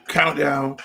Countdown.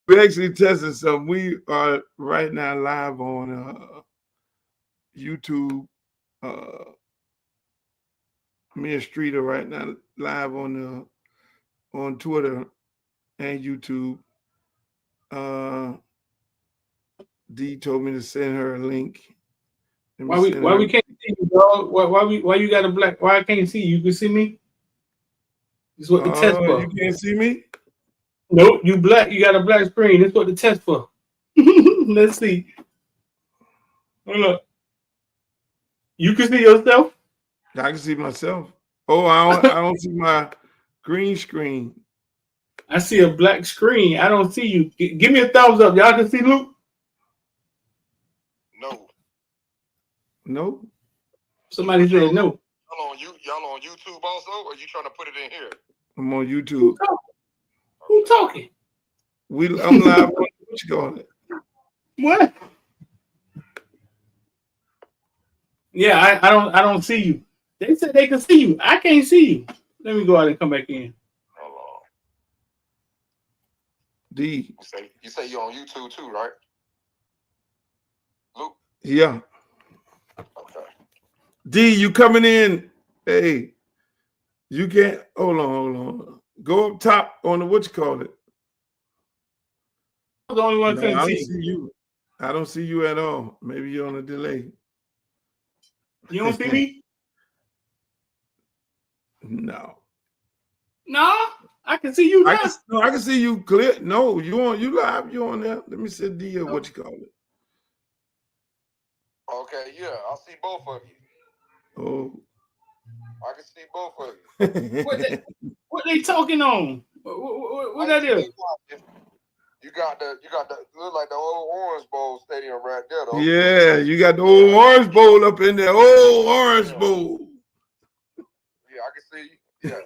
We actually tested some. We are right now live on YouTube. Me and Street are right now live on Twitter and YouTube. D told me to send her a link. Why we can't see you, dog? Why you got a black? Why I can't see you? You can see me. This is what the test for. You can't see me? Nope, you black. You got a black screen. That's what the test for. Let's see. Hold up. You can see yourself? I can see myself. Oh, I don't see my green screen. I see a black screen. I don't see you. Give me a thumbs up. Y'all can see Luke? No. No. Somebody said no. Y'all on YouTube also, or you trying to put it in here? I'm on YouTube. Who talking? I'm live. What you calling it? What? Yeah, I don't see you. They said they can see you. I can't see you. Let me go out and come back in. Hold on. D. You say you're on YouTube too, right? Luke? Yeah. Okay. D, you coming in? Hey, you can't. Hold on. Go up top on the what you call it. I'm the only one couldn't I don't see you. I don't see you at all. Maybe you're on a delay. You don't see me? No. No, I can see you now. I can see you clear. No, you live. You on there. Let me see D or what you call it. Okay, yeah, I see both of you. Oh. I can see both of you. What they talking on? What that is? You got the look like the old Orange Bowl stadium right there, though. Yeah, you got the old Orange Bowl up in there. Old Orange Bowl. Yeah, I can see. Yeah.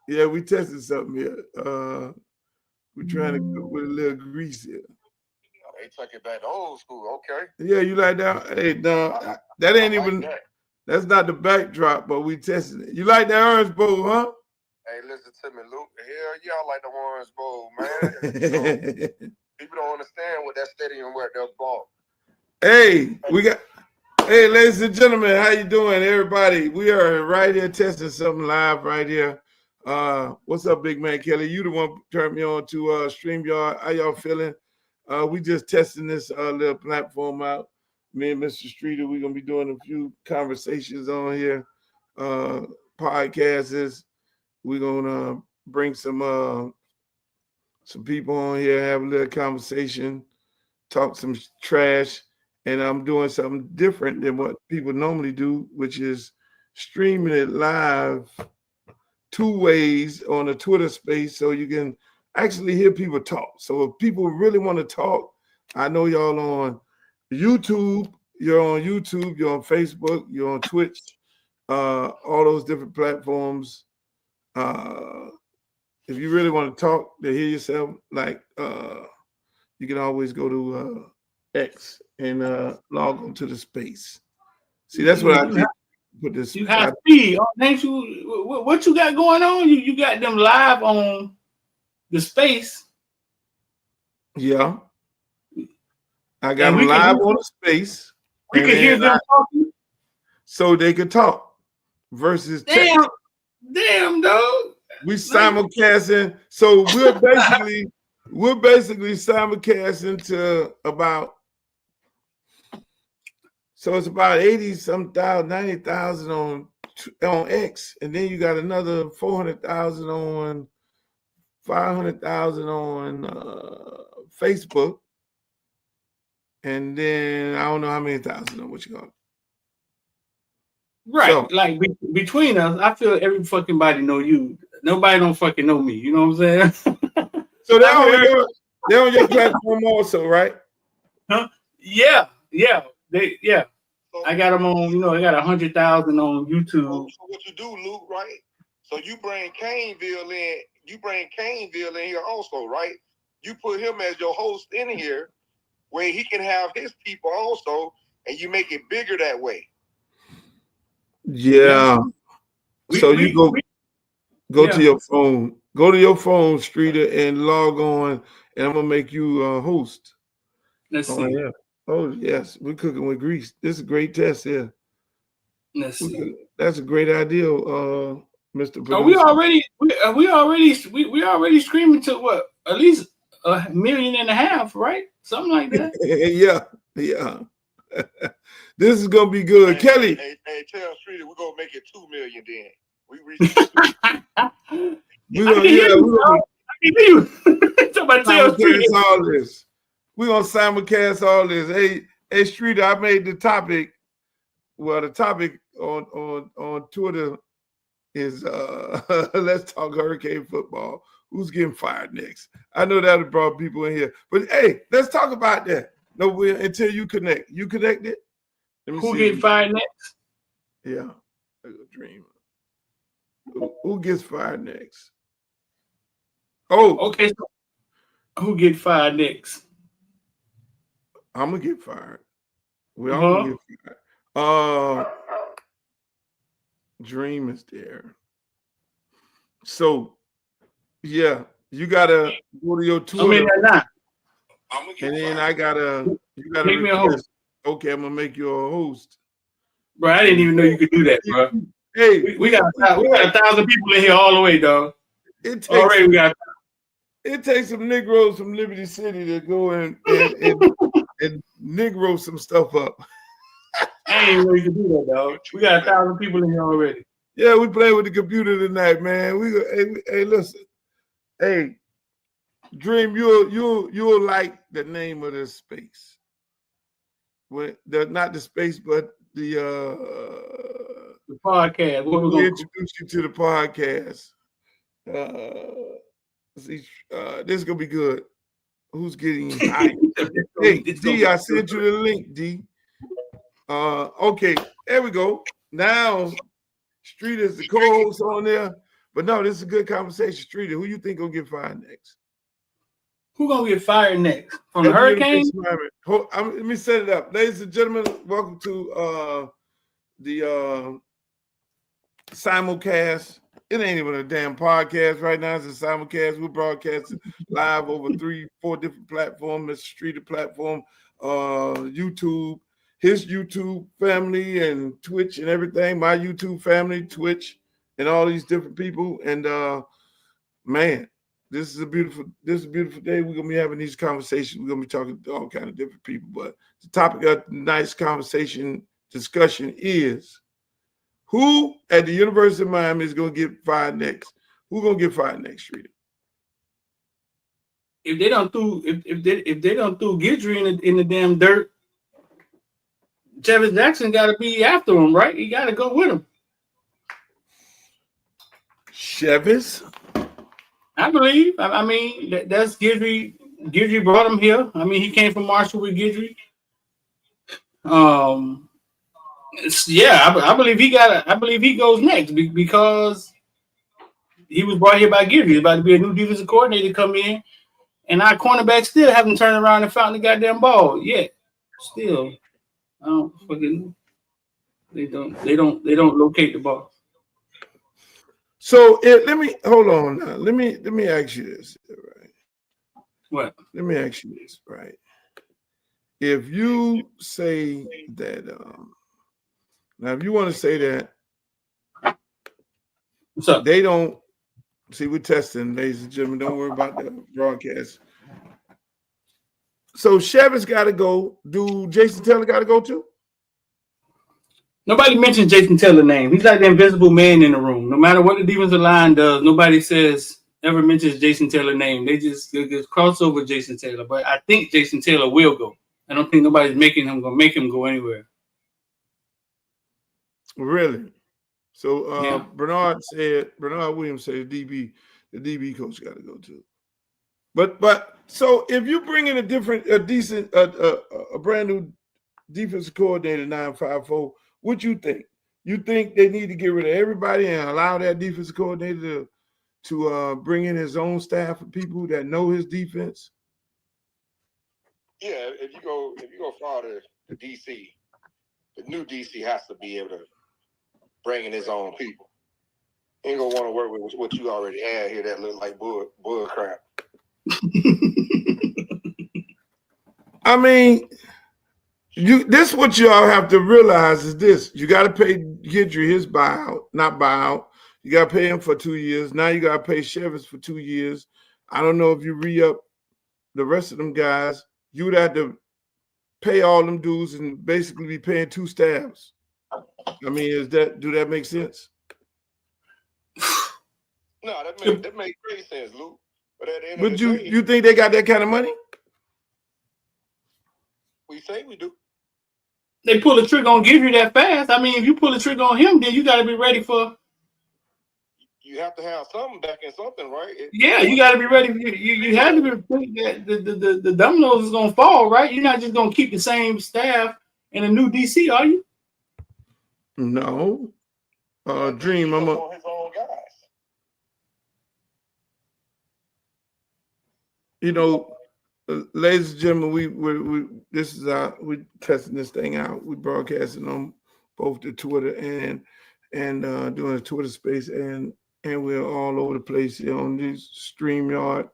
Yeah, we tested something here. We're trying to go with a little grease here. They took it back to old school. Okay. Yeah, you like that? Hey, no, that ain't even. That's not the backdrop, but we tested it. You like that Orange Bowl, huh? Hey, listen to me, Luke. Hell yeah, I like the Orange Bowl, man. People don't understand what that stadium where they're bought. Hey, hey, ladies and gentlemen, how you doing, everybody? We are right here testing something live right here. What's up, big man Kelly? You the one who turned me on to StreamYard. How y'all feeling? We just testing this little platform out. Me and Mr. Streeter, we're gonna be doing a few conversations on here. Podcasts. We're gonna bring some people on here, have a little conversation, talk some trash, and I'm doing something different than what people normally do, which is streaming it live 2 ways on a Twitter space, so you can actually hear people talk. So if people really want to talk, I know y'all on YouTube, you're on YouTube, you're on Facebook, you're on Twitch, all those different platforms. If you really want to talk to hear yourself, like you can always go to X and log on to the space. See, that's what I did. Put this. You have speed. What you got going on? You got them live on the space, Yeah. I got And them we can live hear, on the space. we And can hear then them talking. so they could talk versus text. Damn, dog. We simulcasting. So we're basically simulcasting to about, so it's about 80 some thousand, 90,000 on X, and then you got another 400,000 on 500,000 on Facebook, and then I don't know how many thousand on what you got. Right, So, like between us, I feel every fucking body know you. Nobody don't fucking know me. You know what I'm saying? so they're on your platform also, right? Huh? Yeah. I got them on. You know, I got 100,000 on YouTube. So what you do, Luke, right? So you bring Caneville in. You bring Caneville in here also, right? You put him as your host in here, where he can have his people also, and you make it bigger that way. Yeah. So you go to your phone. Go to your phone, Streeter, and log on, and I'm gonna make you a host. Let's see. Yeah. Oh yes, we're cooking with grease. This is a great test here. Let's see. That's a great idea, Mr. Producer. We already screaming to what? At least 1.5 million, right? Something like that. yeah. This is gonna be good, Kelly. Hey, tell Streeter we're gonna make it 2 million then. We reach. Simulcast all this. We're gonna simulcast all this. Hey, Streeter, I made the topic. Well, the topic on Twitter is let's talk hurricane football. Who's getting fired next? I know that have brought people in here, but hey, let's talk about that. No, until you connect. You connected? Who get fired next? Yeah, like a dream. Who gets fired next? Oh, okay. So who get fired next? I'm gonna get fired. We all gonna get fired. Dream is there. So, yeah, you gotta go to your Twitter. And then you gotta make me a host. Okay, I'm gonna make you a host. Bro, I didn't even know you could do that, bro. Hey, we got 1,000 people in here all the way, dog. It takes some Negroes from Liberty City to go and Negro some stuff up. I ain't know you could do that, dog. We got 1,000 people in here already. Yeah, we playing with the computer tonight, man. Hey, listen. Hey, Dream, you'll like the name of this space. Not the space, but the podcast. We'll introduce you to the podcast. This is gonna be good. Who's getting hired? Hey, D, I sent you the link, D. Okay, there we go. Now, Streeter is the co-host on there. But no, this is a good conversation. Streeter, who you think gonna get fired next? Who gonna get fired next? From the hurricane? Let me set it up. Ladies and gentlemen, welcome to the simulcast. It ain't even a damn podcast right now. It's a simulcast. We're broadcasting live over 3-4 different platforms. Mr. Streeter platform, YouTube, his YouTube family, and Twitch and everything. My YouTube family, Twitch, and all these different people. And man, this is a beautiful day. We're gonna be having these conversations. We're gonna be talking to all kind of different people. But the topic of tonight's discussion is who at the University of Miami is gonna get fired next? Who's gonna get fired next, Streeter? If they don't throw Guidry in the damn dirt, Travis Jackson got to be after him, right? He got to go with him. Chevis? I believe. I mean, that's Guidry. Guidry brought him here. I mean, he came from Marshall with Guidry. I believe he got. I believe he goes next because he was brought here by Guidry. He's about to be a new defensive coordinator come in, and our cornerbacks still haven't turned around and found the goddamn ball yet. Still, I don't fucking. They don't locate the ball. So let me hold on now. Let me ask you this. Right? What? Let me ask you this, right? If you say that, now if you want to say that What's up? they don't see, we're testing, ladies and gentlemen. Don't worry about the broadcast. So Chevis got to go. Do Jason Taylor got to go too? Nobody mentions Jason Taylor's name. He's like the invisible man in the room. No matter what the defensive line does, nobody ever mentions Jason Taylor's name. They just cross over Jason Taylor. But I think Jason Taylor will go. I don't think nobody's making him go anywhere. Really? So Yeah. Bernard Williams said the DB coach got to go too. But so if you bring in a brand new defensive coordinator 954, what you think? You think they need to get rid of everybody and allow that defensive coordinator to bring in his own staff of people that know his defense? Yeah, if you go far to the DC, the new DC has to be able to bring in his own people. He ain't gonna want to work with what you already had here that look like bull crap. I mean, this what y'all have to realize is this: you got to pay Gidry his not buyout. You got to pay him for 2 years. Now you got to pay Chevis for 2 years. I don't know if you re-up the rest of them guys. You would have to pay all them dudes and basically be paying 2 staffs. I mean, do that make sense? No, that makes great sense, Luke. But at the end But of the day, you think they got that kind of money? we say we do. They pull the trigger on Gidry that fast. I mean, if you pull the trigger on him, then you got to be ready for. You have to have something back in something, right? You got to be ready. You have to be that the dominoes is gonna fall, right? You're not just gonna keep the same staff in a new DC, are you? No. Dream, I'm on his own guys. You know, ladies and gentlemen, we testing this thing out. We broadcasting on both the Twitter and doing a Twitter space and we're all over the place here on this StreamYard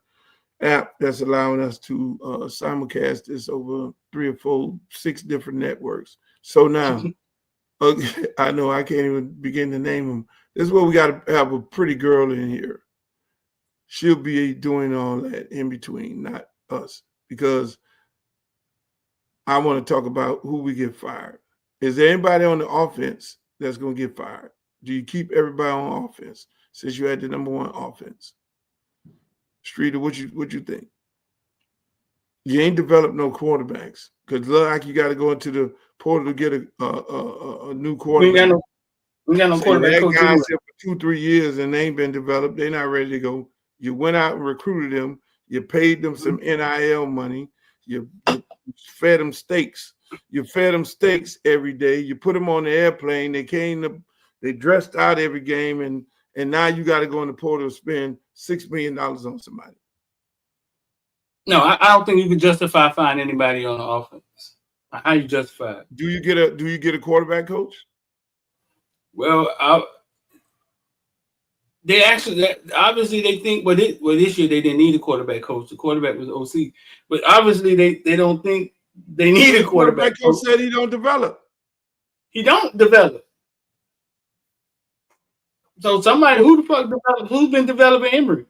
app that's allowing us to simulcast this over 3 or 4, 6 different networks. So now, I know I can't even begin to name them. This is where we got to have a pretty girl in here. She'll be doing all that in between, not us, because I want to talk about who we get fired. Is there anybody on the offense that's going to get fired? Do you keep everybody on offense since you had the number 1 offense? Streeter, what you think? You ain't developed no quarterbacks because look like you got to go into the portal to get a new quarterback. We got no quarterback coach. Guys here for 2-3 years and they ain't been developed. They're not ready to go. You went out and recruited them. You paid them some NIL money. You fed them steaks. You fed them steaks every day. You put them on the airplane. They dressed out every game, and now you got to go in the portal to spend $6 million on somebody. No, I don't think you can justify finding anybody on the offense. How you justify it? Do you get a quarterback coach? Well, they obviously they think this year they didn't need a quarterback coach. The quarterback was OC, but obviously they don't think they need a quarterback coach. Said he don't develop. He don't develop. So somebody who's been developing Emory?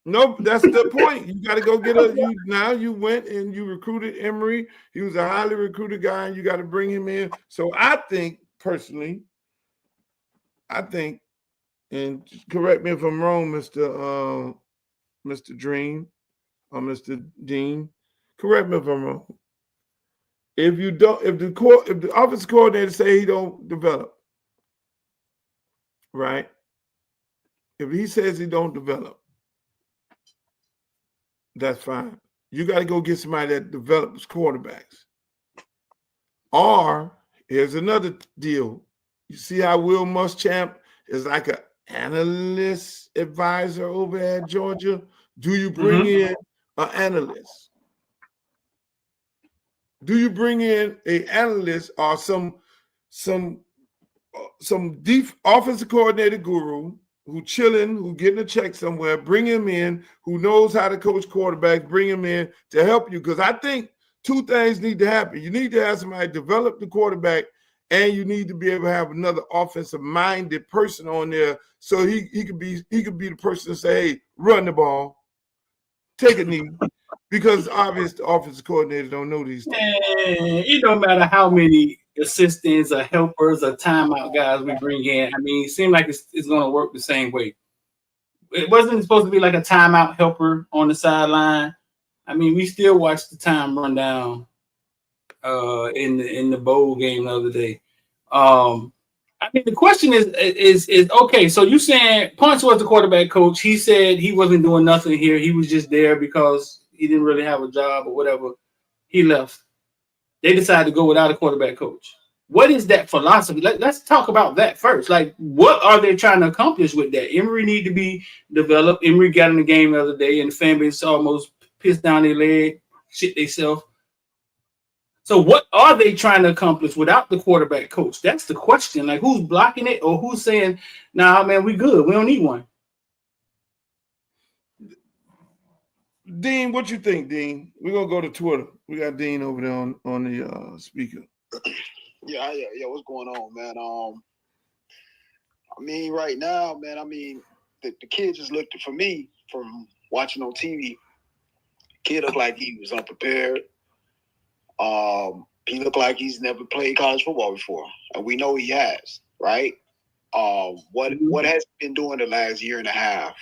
No, that's the point. You got to go get now you went and you recruited Emory. He was a highly recruited guy, and you got to bring him in. So I think personally, and correct me if I'm wrong, Mr. Dream or Mr. Dean, correct me if I'm wrong. If the offensive coordinator say he don't develop, right? If he says he don't develop, that's fine. You got to go get somebody that develops quarterbacks. Or here's another deal. You see how Will Muschamp is like an analyst advisor over at Georgia? Do you bring in an analyst? Do you bring in an analyst or some offensive coordinator guru who chilling, who getting a check somewhere, bring him in, who knows how to coach quarterbacks, bring him in to help you. Because I think two things need to happen. You need to have somebody develop the quarterback, and you need to be able to have another offensive-minded person on there so he could be the person to say, hey, run the ball, take a knee. Because obviously the offensive coordinator don't know these things. And it don't matter how many assistants or helpers or timeout guys we bring in. I mean, it seems like it's going to work the same way. It wasn't supposed to be like a timeout helper on the sideline. I mean, we still watched the time run down in the bowl game the other day. I mean, the question is okay. So you saying Punch was the quarterback coach? He said he wasn't doing nothing here. He was just there because he didn't really have a job or whatever. He left. They decided to go without a quarterback coach. What is that philosophy? Let's talk about that first. Like, what are they trying to accomplish with that? Emory need to be developed. Emory got in the game the other day, and the fan base almost pissed down their leg, shit themselves. So what are they trying to accomplish without the quarterback coach? That's the question. Like, who's blocking it, or who's saying, nah, man, we good. We don't need one. Dean, what you think, Dean? We're gonna go to Twitter. We got Dean over there on the speaker. Yeah. What's going on, man? I mean, right now, man. I mean, the kid just looked for me from watching on TV. Kid looked like he was unprepared. He looked like he's never played college football before, and we know he has, right? What has he been doing the last year and a half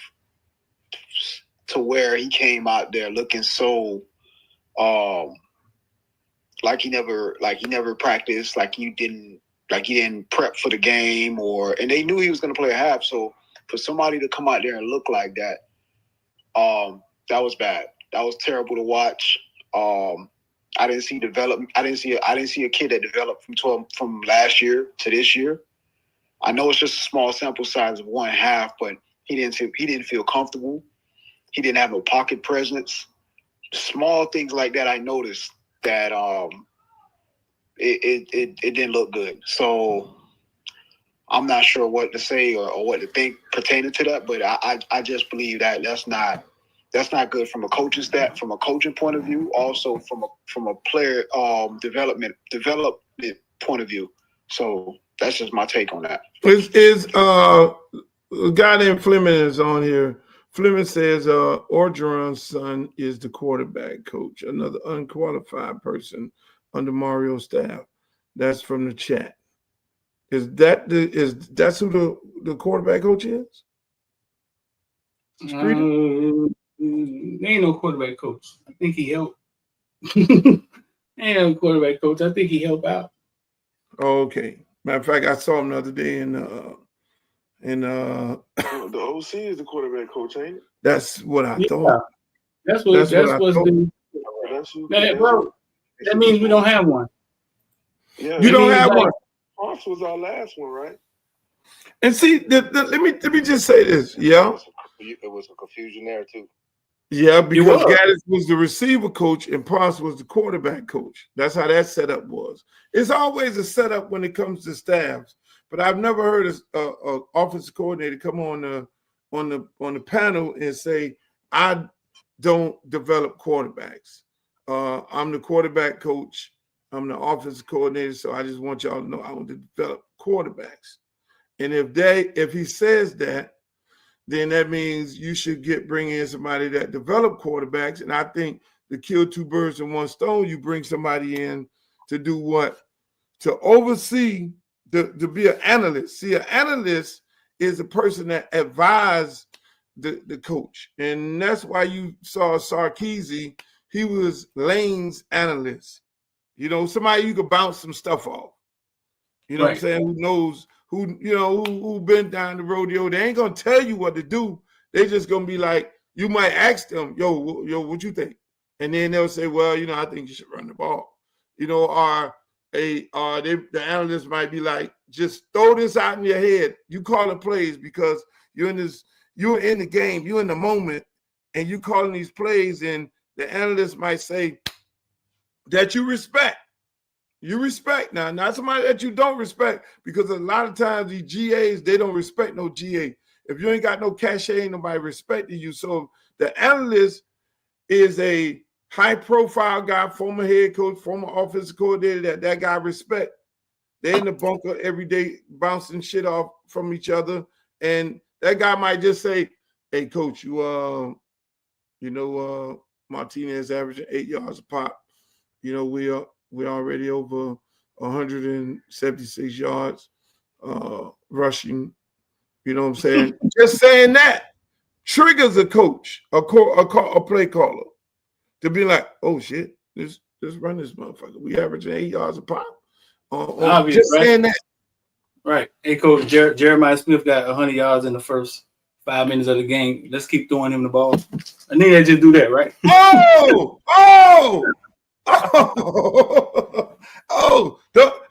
to where he came out there looking so like he never practiced, like he didn't prep for the game, and they knew he was going to play a half. So for somebody to come out there and look like that, that was bad. That was terrible to watch. I didn't see development. I didn't see a kid that developed from last year to this year. I know it's just a small sample size of one half, but he didn't feel comfortable. He didn't have no pocket presence. Small things like that I noticed that it didn't look good. So I'm not sure what to say or what to think pertaining to that, but I just believe that that's not good from a coaching point of view, also from a player development point of view. So that's just my take on that. Is a guy named Fleming is on here. Fleming says Orgeron's son is the quarterback coach, another unqualified person under Mario's staff. That's from the chat. That's who the quarterback coach is? Ain't no quarterback coach. I think he helped. Ain't no quarterback coach. I think he helped out. Okay. Matter of fact, I saw him the other day in the OC is the quarterback coach, ain't it? That's what I thought. That's what's been. Well, that means we don't have one. Yeah, you don't have one. Ross was our last one, right? And see, let me just say this. Yeah, it was a confusion there too. Yeah, because Gaddis was the receiver coach and Pross was the quarterback coach. That's how that setup was. It's always a setup when it comes to staffs, but I've never heard an offensive coordinator come on the panel and say, "I don't develop quarterbacks. I'm the quarterback coach. I'm the offensive coordinator, so I just want y'all to know I want to develop quarterbacks." And if he says that, then that means you should bring in somebody that develop quarterbacks. And I think to kill two birds with one stone, you bring somebody in to do what? To oversee, to be an analyst. See, an analyst is a person that advises the coach. And that's why you saw Sarkisian. He was Lane's analyst. You know, somebody you could bounce some stuff off. You know what I'm saying? Who knows? Who been down the rodeo? They ain't gonna tell you what to do. They just gonna be like, you might ask them, yo, what you think? And then they'll say, well, I think you should run the ball. Or the analyst might be like, just throw this out in your head. You call the plays because you're in the game, you're in the moment, and you calling these plays, and the analyst might say that you respect. You respect now, not somebody that you don't respect, because a lot of times these GAs, they don't respect no GA. If you ain't got no cachet, ain't nobody respecting you. So the analyst is a high-profile guy, former head coach, former offensive coordinator that guy respect. They're in the bunker every day, bouncing shit off from each other, and that guy might just say, "Hey, coach, Martinez averaging 8 yards a pop. We're already over 176 yards rushing." You know what I'm saying? Just saying that triggers a coach, a play caller, to be like, "Oh shit, let's run this motherfucker. We averaging 8 yards a pop." Obvious, just right? saying that. Right. Hey, Coach, Jeremiah Smith got 100 yards in the first 5 minutes of the game. Let's keep throwing him the ball. I think they just do that, right? I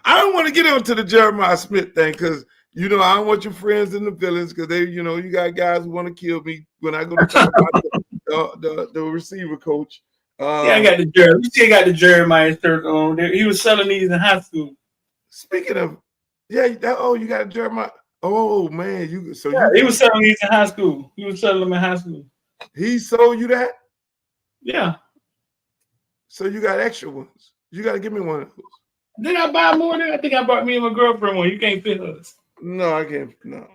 don't want to get into the Jeremiah Smith thing because, I don't want your friends in the feelings because they, you got guys who want to kill me when I go to talk about the receiver coach. I got the Jeremiah. You still got the Jeremiah shirt on there. He was selling these in high school. Speaking of, you got a Jeremiah. Oh man, he was selling these in high school. He was selling them in high school. He sold you that? Yeah. So you got extra ones. You got to give me one of those. Did I buy more than? I think I bought me and my girlfriend one. You can't fit us. No, I can't. No.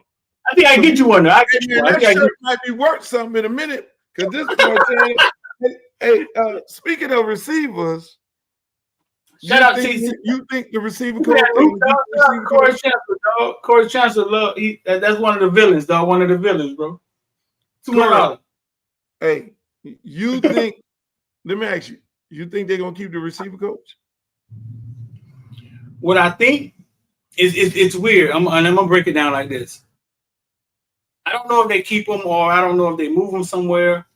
I think I get you one. I get you one. That shirt might be worth something in a minute because this boy saying, hey, speaking of receivers, shout out to you think the receiver coach? Corey Chancellor, dog. Corey Chancellor, that's one of the villains, dog. One of the villains, bro. $200. Hey, you think? Let me ask you. You think they're gonna keep the receiver coach? What I think is it's weird. I'm gonna break it down like this. I don't know if they keep him or I don't know if they move him somewhere.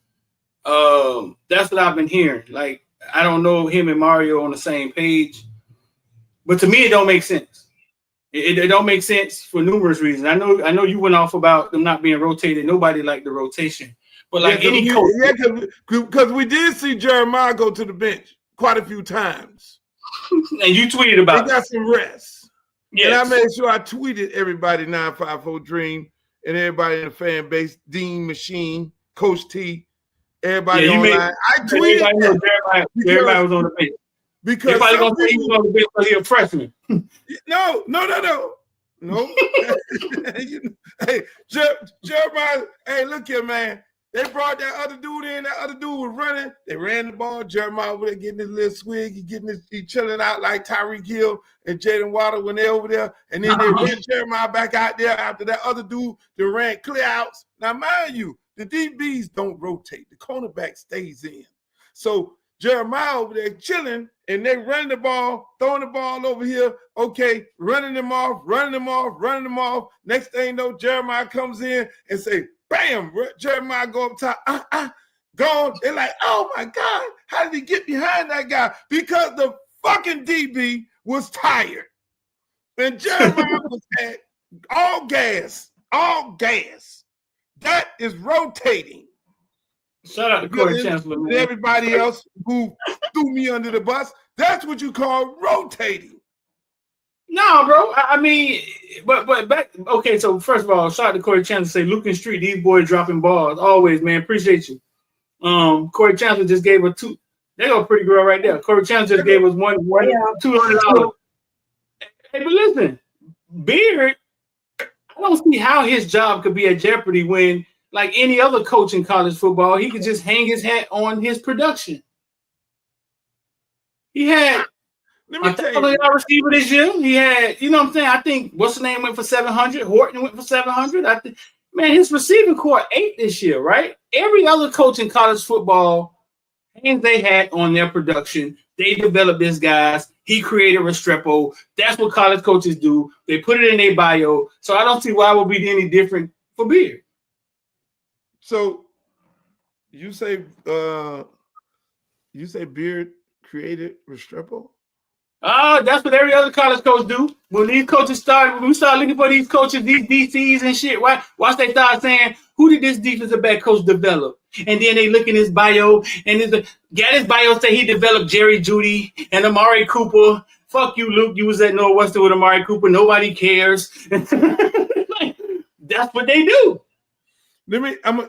That's what I've been hearing. Like, I don't know if him and Mario on the same page, but to me, it don't make sense. It don't make sense for numerous reasons. I know you went off about them not being rotated. Nobody liked the rotation, but like any coach, because we did see Jeremiah go to the bench quite a few times, and you tweeted about he got some rest. Yes. And I made sure I tweeted everybody 954 Dream and everybody in the fan base, Dean Machine, Coach T, everybody online. I tweeted Jeremiah was on the bench. Because everybody gonna say he was on the bench because he's a freshman. No. Hey, Jeremiah, hey, look here, man. They brought that other dude in. That other dude was running. They ran the ball. Jeremiah over there getting his little swig. He chilling out like Tyreek Hill and Jaden Water when they over there. And then they ran Jeremiah back out there after that other dude that ran clear outs. Now, mind you, the DBs don't rotate. The cornerback stays in. So Jeremiah over there chilling, and they run the ball, throwing the ball over here. Okay, running them off. Next thing you know, Jeremiah comes in and say, bam, Jeremiah go up top, gone. They're like, oh my God, how did he get behind that guy? Because the fucking DB was tired. And Jeremiah was at all gas. That is rotating. Shout out to Corey Chancellor, man. Everybody else who threw me under the bus, that's what you call rotating. No, bro. I mean, but back. Okay, so first of all, shout out to Corey Chancellor. Say Luke and Street, these boys dropping balls always, man. Appreciate you. Corey Chancellor just gave us two. They go pretty girl right there. Corey Chancellor just gave us $200. Hey, but listen, Beard, I don't see how his job could be at jeopardy when, like any other coach in college football, he could just hang his hat on his production. He had a receiver this year. He had, you know what I'm saying? I think what's the name went for 700. Horton went for 700. I think, man, his receiving core 8 this year, right? Every other coach in college football hangs their hat on their production. They develop these guys. He created Restrepo. That's what college coaches do. They put it in their bio. So I don't see why it would be any different for Beard. So you say Beard created Restrepo? That's what every other college coach do. When these coaches when we start looking for these coaches, these DCs and shit, watch they start saying, who did this defensive back coach develop? And then they look in his bio, and his bio say he developed Jerry Jeudy and Amari Cooper. Fuck you, Luke. You was at Northwestern with Amari Cooper. Nobody cares. That's what they do. Let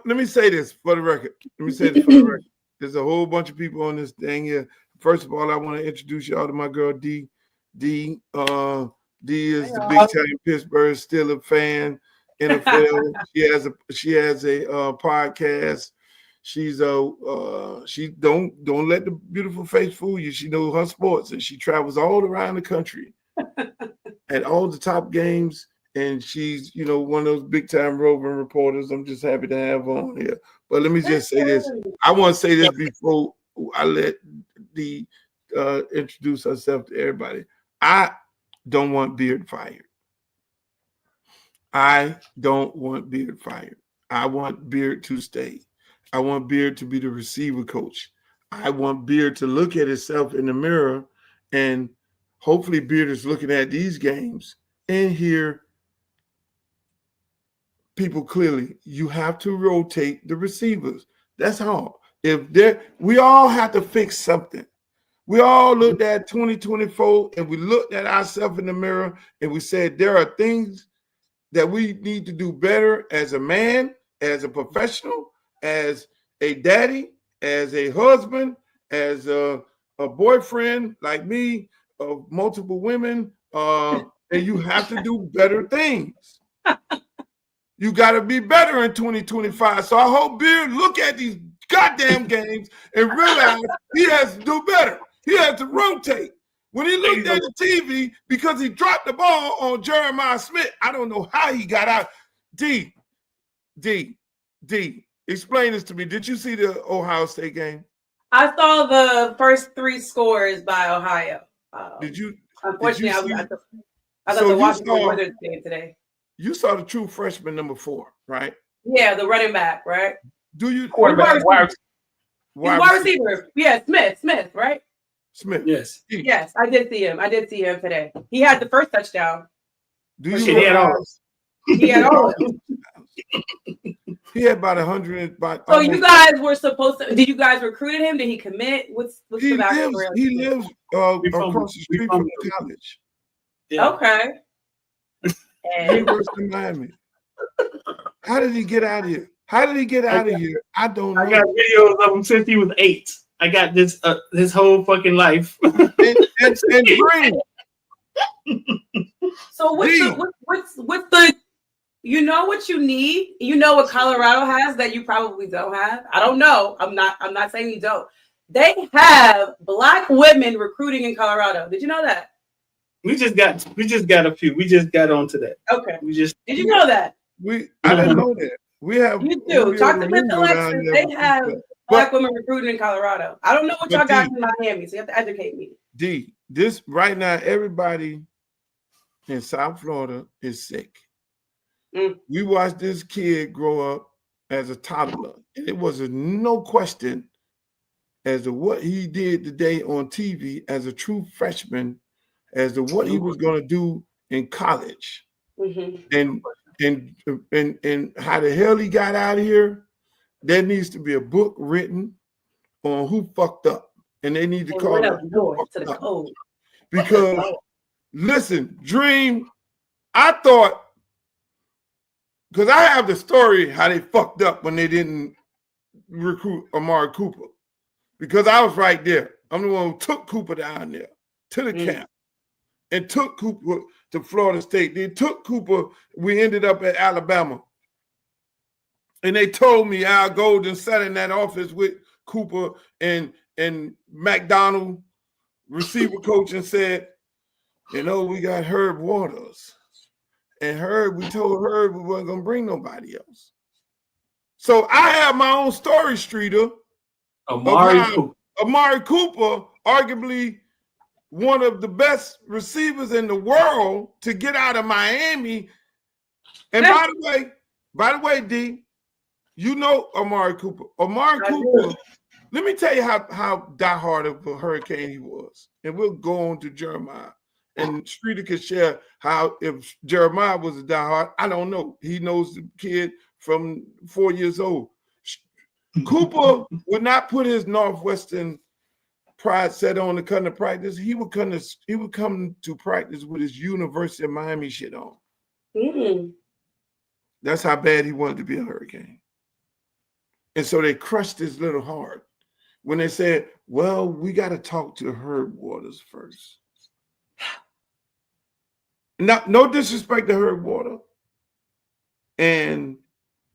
me say this for the record. Let me say this for the record. There's a whole bunch of people on this thing here. First of all, I want to introduce y'all to my girl D. D. D is the big time Pittsburgh Steelers fan. NFL. She has a podcast. She's she don't let the beautiful face fool you. She knows her sports and she travels all around the country at all the top games. And she's, one of those big time roving reporters. I'm just happy to have her on here. But let me just say this. I want to say this before I let the introduce herself to everybody. I don't want Beard fired. I don't want Beard fired. I want Beard to stay. I want Beard to be the receiver coach. I want Beard to look at himself in the mirror, and hopefully Beard is looking at these games and hear people clearly. You have to rotate the receivers. That's all. We all have to fix something. We all looked at 2024 and we looked at ourselves in the mirror and we said there are things that we need to do better as a man, as a professional, as a daddy, as a husband, as a boyfriend like me, of multiple women, and you have to do better things. You got to be better in 2025. So I hope Beard look at these goddamn games and realize he has to do better. He has to rotate. When he looked at the TV, because he dropped the ball on Jeremiah Smith, I don't know how he got out. D, explain this to me. Did you see the Ohio State game? I saw the first 3 scores by Ohio. Did you? Unfortunately, did you I got to watch the Wizards game today. You saw the true freshman number 4, right? Yeah, the running back, right? Do you? Quarterback. Wide receiver. Yeah, Smith, right? Smith. Yes. Yes, I did see him. I did see him today. He had the first touchdown. Do you? He had all of them. He had about 100. So you guys were supposed to? Did you guys recruit him? Did he commit? What's the backstory? He lives across the street from the college. Yeah. Okay. University of Miami. How did he get out of here? How did he get out of here? I don't know. I got videos of him since he was 8. I got this his whole fucking life. and Green. So what's the you know what you need? You know what Colorado has that you probably don't have? I don't know. I'm not saying you don't. They have Black women recruiting in Colorado. Did you know that? We just got a few. We just got onto that. Okay. Did you know that? I didn't know that. We have. You do. Talk to Miss Alexis. They have Black women recruiting in Colorado. I don't know what y'all got in Miami, so you have to educate me. This right now, everybody in South Florida is sick. We watched this kid grow up as a toddler. And it was no question as to what he did today on TV as a true freshman, as to what he was going to do in college, and how the hell he got out of here. There needs to be a book written on who fucked up, and they need to call it to the code. Because listen, Dream, I thought, because I have the story how they fucked up when they didn't recruit Amari Cooper, because I was right there. I'm the one who took Cooper down there to the camp and took Cooper to Florida State. They took Cooper. We ended up at Alabama. And they told me Al Golden sat in that office with Cooper and McDonald, receiver coach, and said, we got Herb Waters. And we told Herb we weren't going to bring nobody else. So I have my own story, Streeter. Amari Cooper, arguably one of the best receivers in the world to get out of Miami. And by the way, D, you know Amari Cooper. Let me tell you how diehard of a Hurricane he was. And we'll go on to Jeremiah. And Streeter can share how, if Jeremiah was a diehard, I don't know. He knows the kid from 4 years old. Cooper would not put his Northwestern pride set on to come to practice. He would come to practice with his University of Miami shit on. That's how bad he wanted to be a Hurricane. And so they crushed his little heart when they said, well, we got to talk to Herb Waters first. No disrespect to Herb Waters. And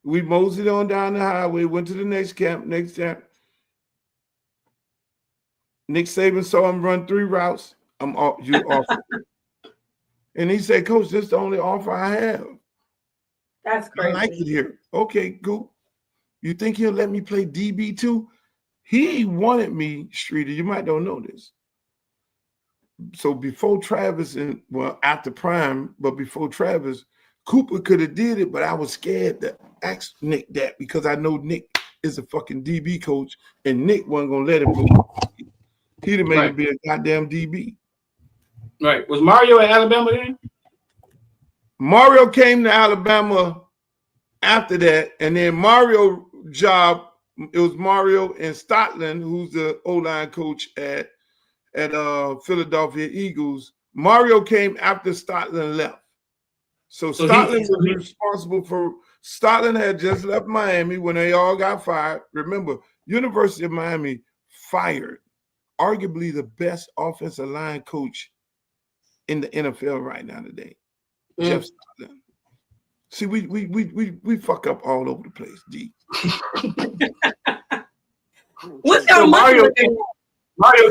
we moseyed on down the highway, went to the next camp. Nick Saban saw him run 3 routes. I'm off. You off. And he said, Coach, this is the only offer I have. That's crazy. I like it here. Okay, cool. You think he'll let me play DB too? He wanted me, Streeter. You might don't know this. So before Travis after Prime, but before Travis, Cooper could have did it, but I was scared to ask Nick that because I know Nick is a fucking DB coach, and Nick wasn't gonna let him go. He'd have made him be a goddamn DB. Right. Was Mario at Alabama then? Mario came to Alabama after that, and then Mario job, it was Mario and Stotland, who's the O-line coach at Philadelphia Eagles. Mario came after Stotland left. So Stotland was responsible for, Stotland had just left Miami when they all got fired. Remember, University of Miami fired arguably the best offensive line coach in the NFL right now today, Jeff Stotland. See, we fuck up all over the place, D. So Mario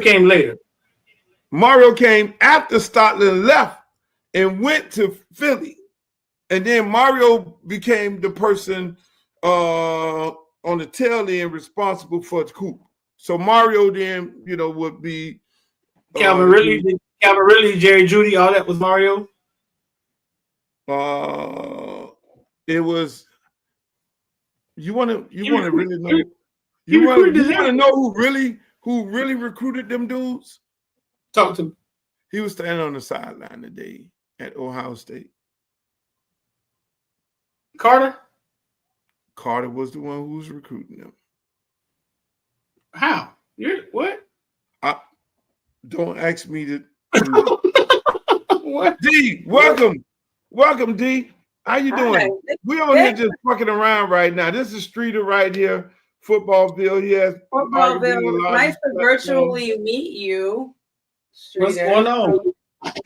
came later. Mario came after Stotland left and went to Philly. And then Mario became the person on the tail end responsible for the coup. So Mario then, would be Calvin Ridley, Jerry Jeudy, all that was Mario. It was. You want to really know? You want to know who really recruited them dudes? Talk to me. He was standing on the sideline today at Ohio State. Carter was the one who was recruiting them. How? What? Don't ask me to. What? D, welcome, D. How you doing? We on here just fucking around right now. This is Streeter right here, Footballville. Yes, Footballville. Nice to virtually meet you, Streeter. What's going on?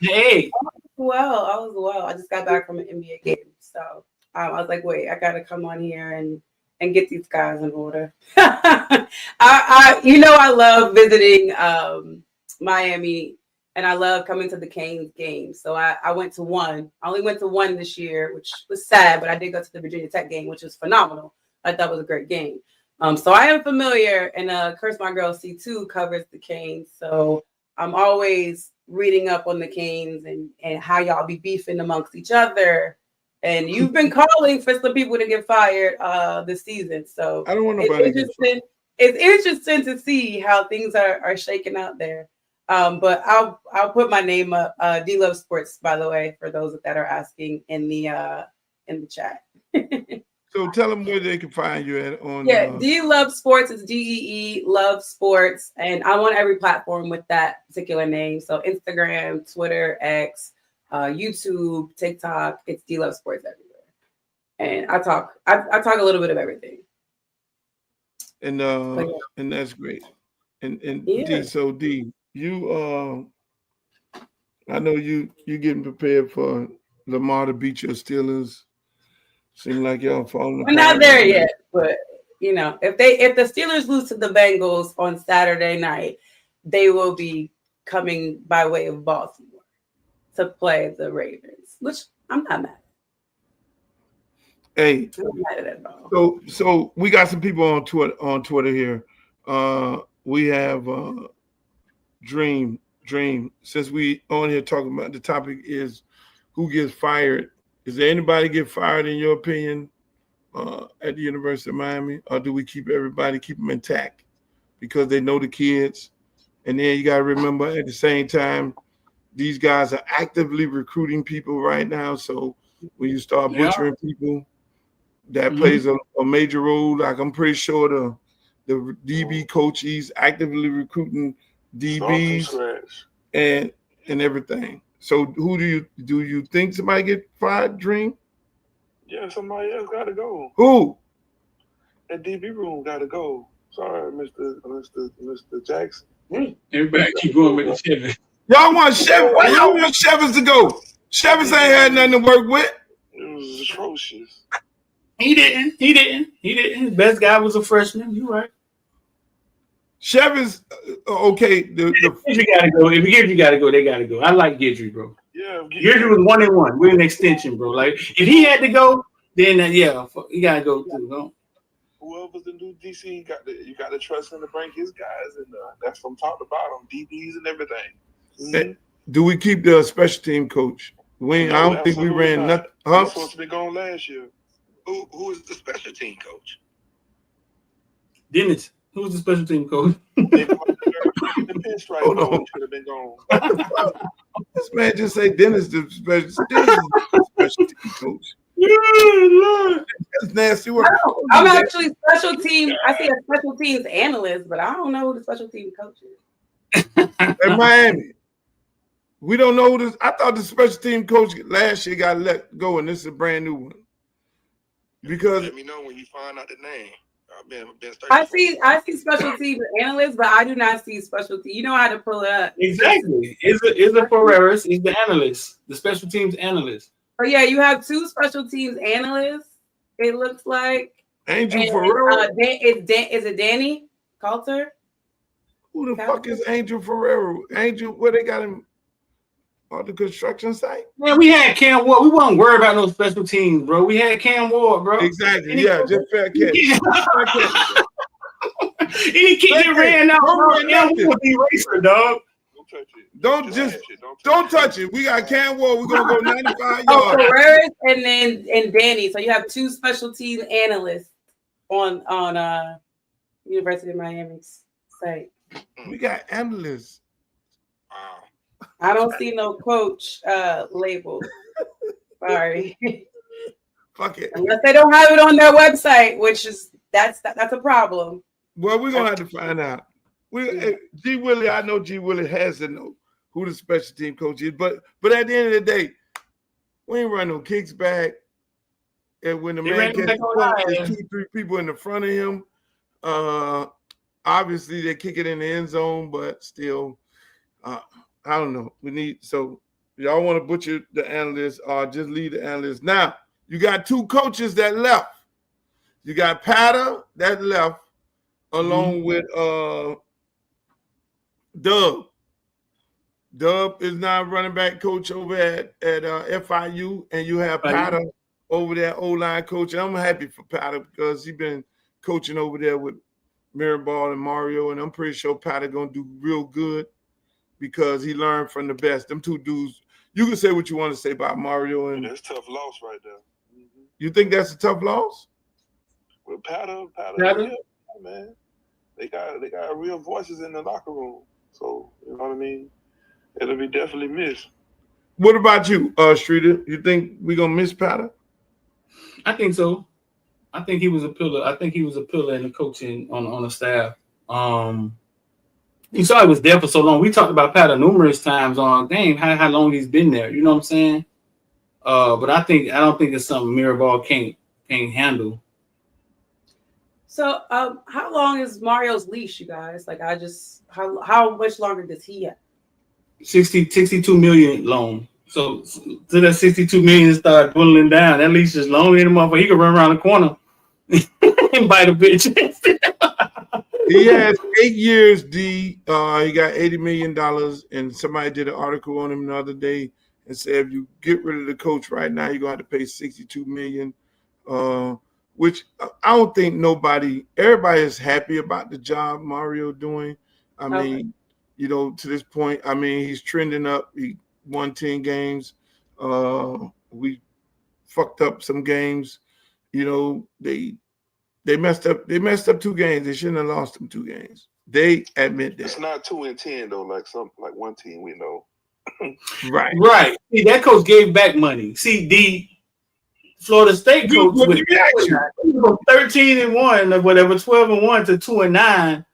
Hey. All is well. I just got back from an NBA game, so I was like, wait, I gotta come on here and get these guys in order. I love visiting Miami, and I love coming to the Canes games. So I went to one. I only went to one this year, which was sad, but I did go to the Virginia Tech game, which was phenomenal. I thought it was a great game. So I am familiar, and Curse My Girl C2 covers the Canes. So I'm always reading up on the Canes and how y'all be beefing amongst each other. And you've been calling for some people to get fired this season. So I don't want nobody to get fired. It's interesting to see how things are shaking out there. But I'll put my name up. D Love Sports, by the way, for those that are asking in the chat. So tell them where they can find you at on. D Love Sports is DEE Love Sports, and I'm on every platform with that particular name. So Instagram, Twitter, X, YouTube, TikTok. It's D Love Sports everywhere, and I talk a little bit of everything. And and that's great. And yeah. D, you I know you getting prepared for Lamar to beat your Steelers. Seem like y'all falling apart. We're not there yet, but if the Steelers lose to the Bengals on Saturday night, they will be coming by way of Baltimore to play the Ravens, which I'm not mad at. Hey, I'm not mad at all. So we got some people on Twitter here. We have Dream. Since we on here talking about the topic is who gets fired. Is there anybody get fired in your opinion at the University of Miami, or do we keep them intact because they know the kids? And then you got to remember at the same time, these guys are actively recruiting people right now. So when you start butchering people, that plays a major role. Like I'm pretty sure the DB coach, he's actively recruiting DBs and everything. So who do you think somebody get fired, Dream? Yeah, somebody else got to go. Who? That DB room got to go. Sorry, Mr. Jackson. Everybody keep going with the Chevy. Y'all want Chevins to go. Chevins ain't had nothing to work with. It was atrocious. He didn't. His best guy was a freshman. You right. Chevins, okay. Gidry gotta go. If Gidry gotta go, they gotta go. I like Gidry, bro. Yeah, Gidry was 1-1 with an extension, bro. Like if he had to go, then he gotta go too. No? Whoever's the new DC, you got to trust him to bring his guys, and that's from top to bottom, DBs and everything. Mm-hmm. Do we keep the special team coach? I don't think we ran nothing. Huh? He's supposed to be gone last year. Who is the special team coach? Dennis. Who's the special team coach? The pinstripe coach should have been gone. This man just say Dennis the special team coach. Yeah, Lord. That's nasty work. I'm actually special team. I see a special teams analyst, but I don't know who the special team coach is. At Miami. We don't know who this. I thought the special team coach last year got let go, and this is a brand new one. Because let me know when you find out the name. I see special teams analysts, but I do not see special team. You know how to pull it up. Exactly. Is a Ferreras? Is the analyst, the special teams analyst. Oh yeah, you have two special teams analysts. It looks like Angel Ferrero. Is it Danny Coulter? Who the fuck is Angel Ferrero? Angel, where they got him on the construction site? Man, we had Cam Ward. We wasn't worried about no special teams, bro. We had Cam Ward, bro. Exactly. Yeah, just fair catch. Any kid that ran out, Cam Ward was the eraser, dog. Don't touch it. We got Cam Ward. We're gonna go 95 yards. Oh, Ferreras and Danny. So you have two special team analysts on University of Miami's site. We got analysts. I don't see no coach label. Sorry. Fuck it. Unless they don't have it on their website, which is that's a problem. Well, we're gonna have to find out. G Willie, I know G Willie has to know who the special team coach is, but at the end of the day, we ain't run no kicks back. And when the man gets the ball, there's 2-3 people in the front of him. Obviously they kick it in the end zone, but still, I don't know. So y'all want to butcher the analysts or just leave the analysts. Now, you got 2 coaches that left. You got Patter that left along with Dub. Dub is now running back coach over at FIU, and you have Patter over there, O-line coach. And I'm happy for Patter because he's been coaching over there with Mirabal and Mario, and I'm pretty sure Patter gonna do real good because he learned from the best. Them 2 dudes. You can say what you want to say about Mario, and that's a tough loss right there. Mm-hmm. You think that's a tough loss? Well, Patter, yeah, man. They got real voices in the locker room. So, you know what I mean? It'll be definitely missed. What about you, Streeter? You think we're going to miss Patter? I think so. I think he was a pillar. I think he was a pillar in the coaching on the staff. You saw he was there for so long. We talked about Patter numerous times on game, how long he's been there. You know what I'm saying? But I don't think it's something Mirabal can't handle. So, how long is Mario's leash, you guys? Like, how much longer does he have? 62 million loan. So to that 62 million start dwindling down, that leash is longer than a motherfucker. He could run around the corner and bite a bitch. He has 8 years, D. He got $80 million, and somebody did an article on him the other day and said if you get rid of the coach right now, you're gonna have to pay $62 million. Which I don't think everybody is happy about the job Mario doing. I mean, you know, to this point, I mean, he's trending up. He won 10 games. We fucked up some games. You know, they messed up 2 games. They shouldn't have lost them 2 games. They admit that. It's not 2-10 though, like one team we know. Right. See, that coach gave back money. See, the Florida State coach with 13-1 or whatever, 12-1 to 2-9,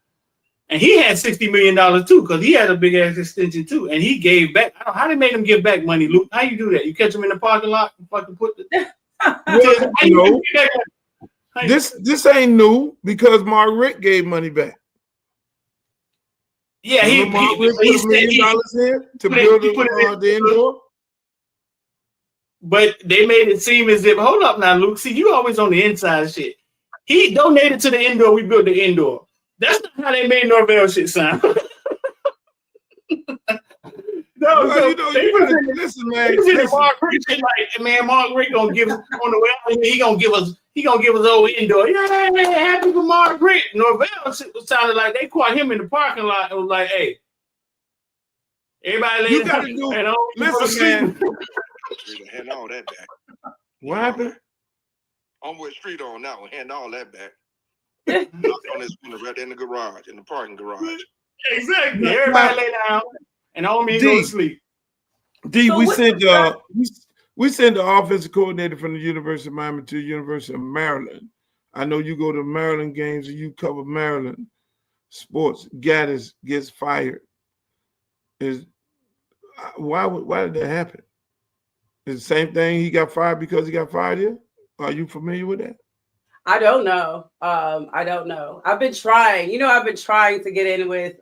and he had $60 million too because he had a big ass extension too, and he gave back. I don't know how they made him give back money, Luke. How you do that? You catch him in the parking lot and fucking put the. This ain't new because Mark Richt gave money back. Yeah, Mark Richt put $1 million in to build the indoor. But they made it seem as if, hold up now, Luke. See, you always on the inside shit. He donated to the indoor. We built the indoor. That's not how they made Norvell shit sound. No, well, you listen, man. Mark Richt like, man, Mark Richt gonna give us on the way. He gonna give us old indoor. Yeah, happy for Mark Richt. Norvell sounded like they caught him in the parking lot and was like, hey, everybody, you gotta do. Listen, man. Hand all that back. What happened? I'm with Street on that one. Hand all that back. On this right in the garage, in the parking garage. Exactly. Everybody lay down, and homie go to sleep. We sent the offensive coordinator from the University of Miami to the University of Maryland. I know you go to Maryland games and you cover Maryland sports. Gaddis gets fired. Why did that happen? Is the same thing he got fired because he got fired here? Are you familiar with that? I don't know. I don't know. I've been trying. I've been trying to get in with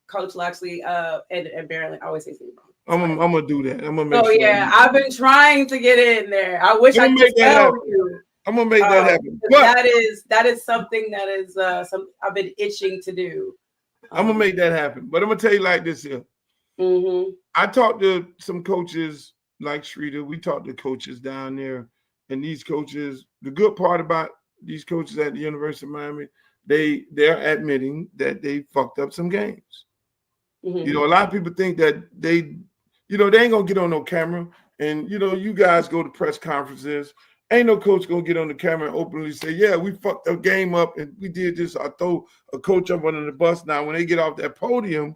Coach Loxley and Maryland. I always say something wrong. I'm gonna do that. I'm gonna make sure. Yeah, I've been trying to get in there. I wish I could tell you. I'm gonna make that happen. But that is something that is I've been itching to do. I'm gonna make that happen. But I'm gonna tell you like this here. Mm-hmm. I talked to some coaches like Shrita. We talked to coaches down there, and these coaches. The good part about these coaches at the University of Miami, they're admitting that they fucked up some games. Mm-hmm. A lot of people think that they ain't gonna get on no camera, and you guys go to press conferences. Ain't no coach gonna get on the camera and openly say, "Yeah, we fucked the game up and we did this." I throw a coach up under the bus. Now, when they get off that podium,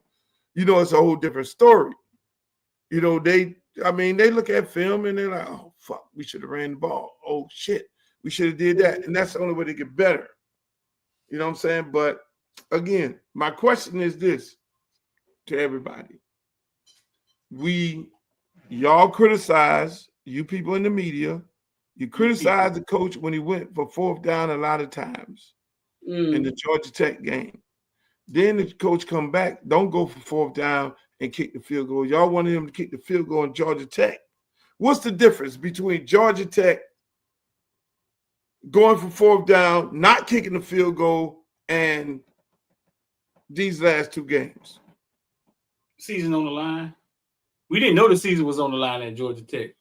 it's a whole different story. They look at film and they're like, "Oh fuck, we should have ran the ball. Oh shit, we should have did that." And that's the only way to get better. You know what I'm saying? But again, my question is this to everybody: y'all criticize, you people in the media, you criticize the coach when he went for fourth down a lot of times in the Georgia Tech game. Then the coach come back, don't go for fourth down and kick the field goal. Y'all wanted him to kick the field goal in Georgia Tech. What's the difference between Georgia Tech going for fourth down, not kicking the field goal, and these last two games? Season on the line. We didn't know the season was on the line at Georgia Tech.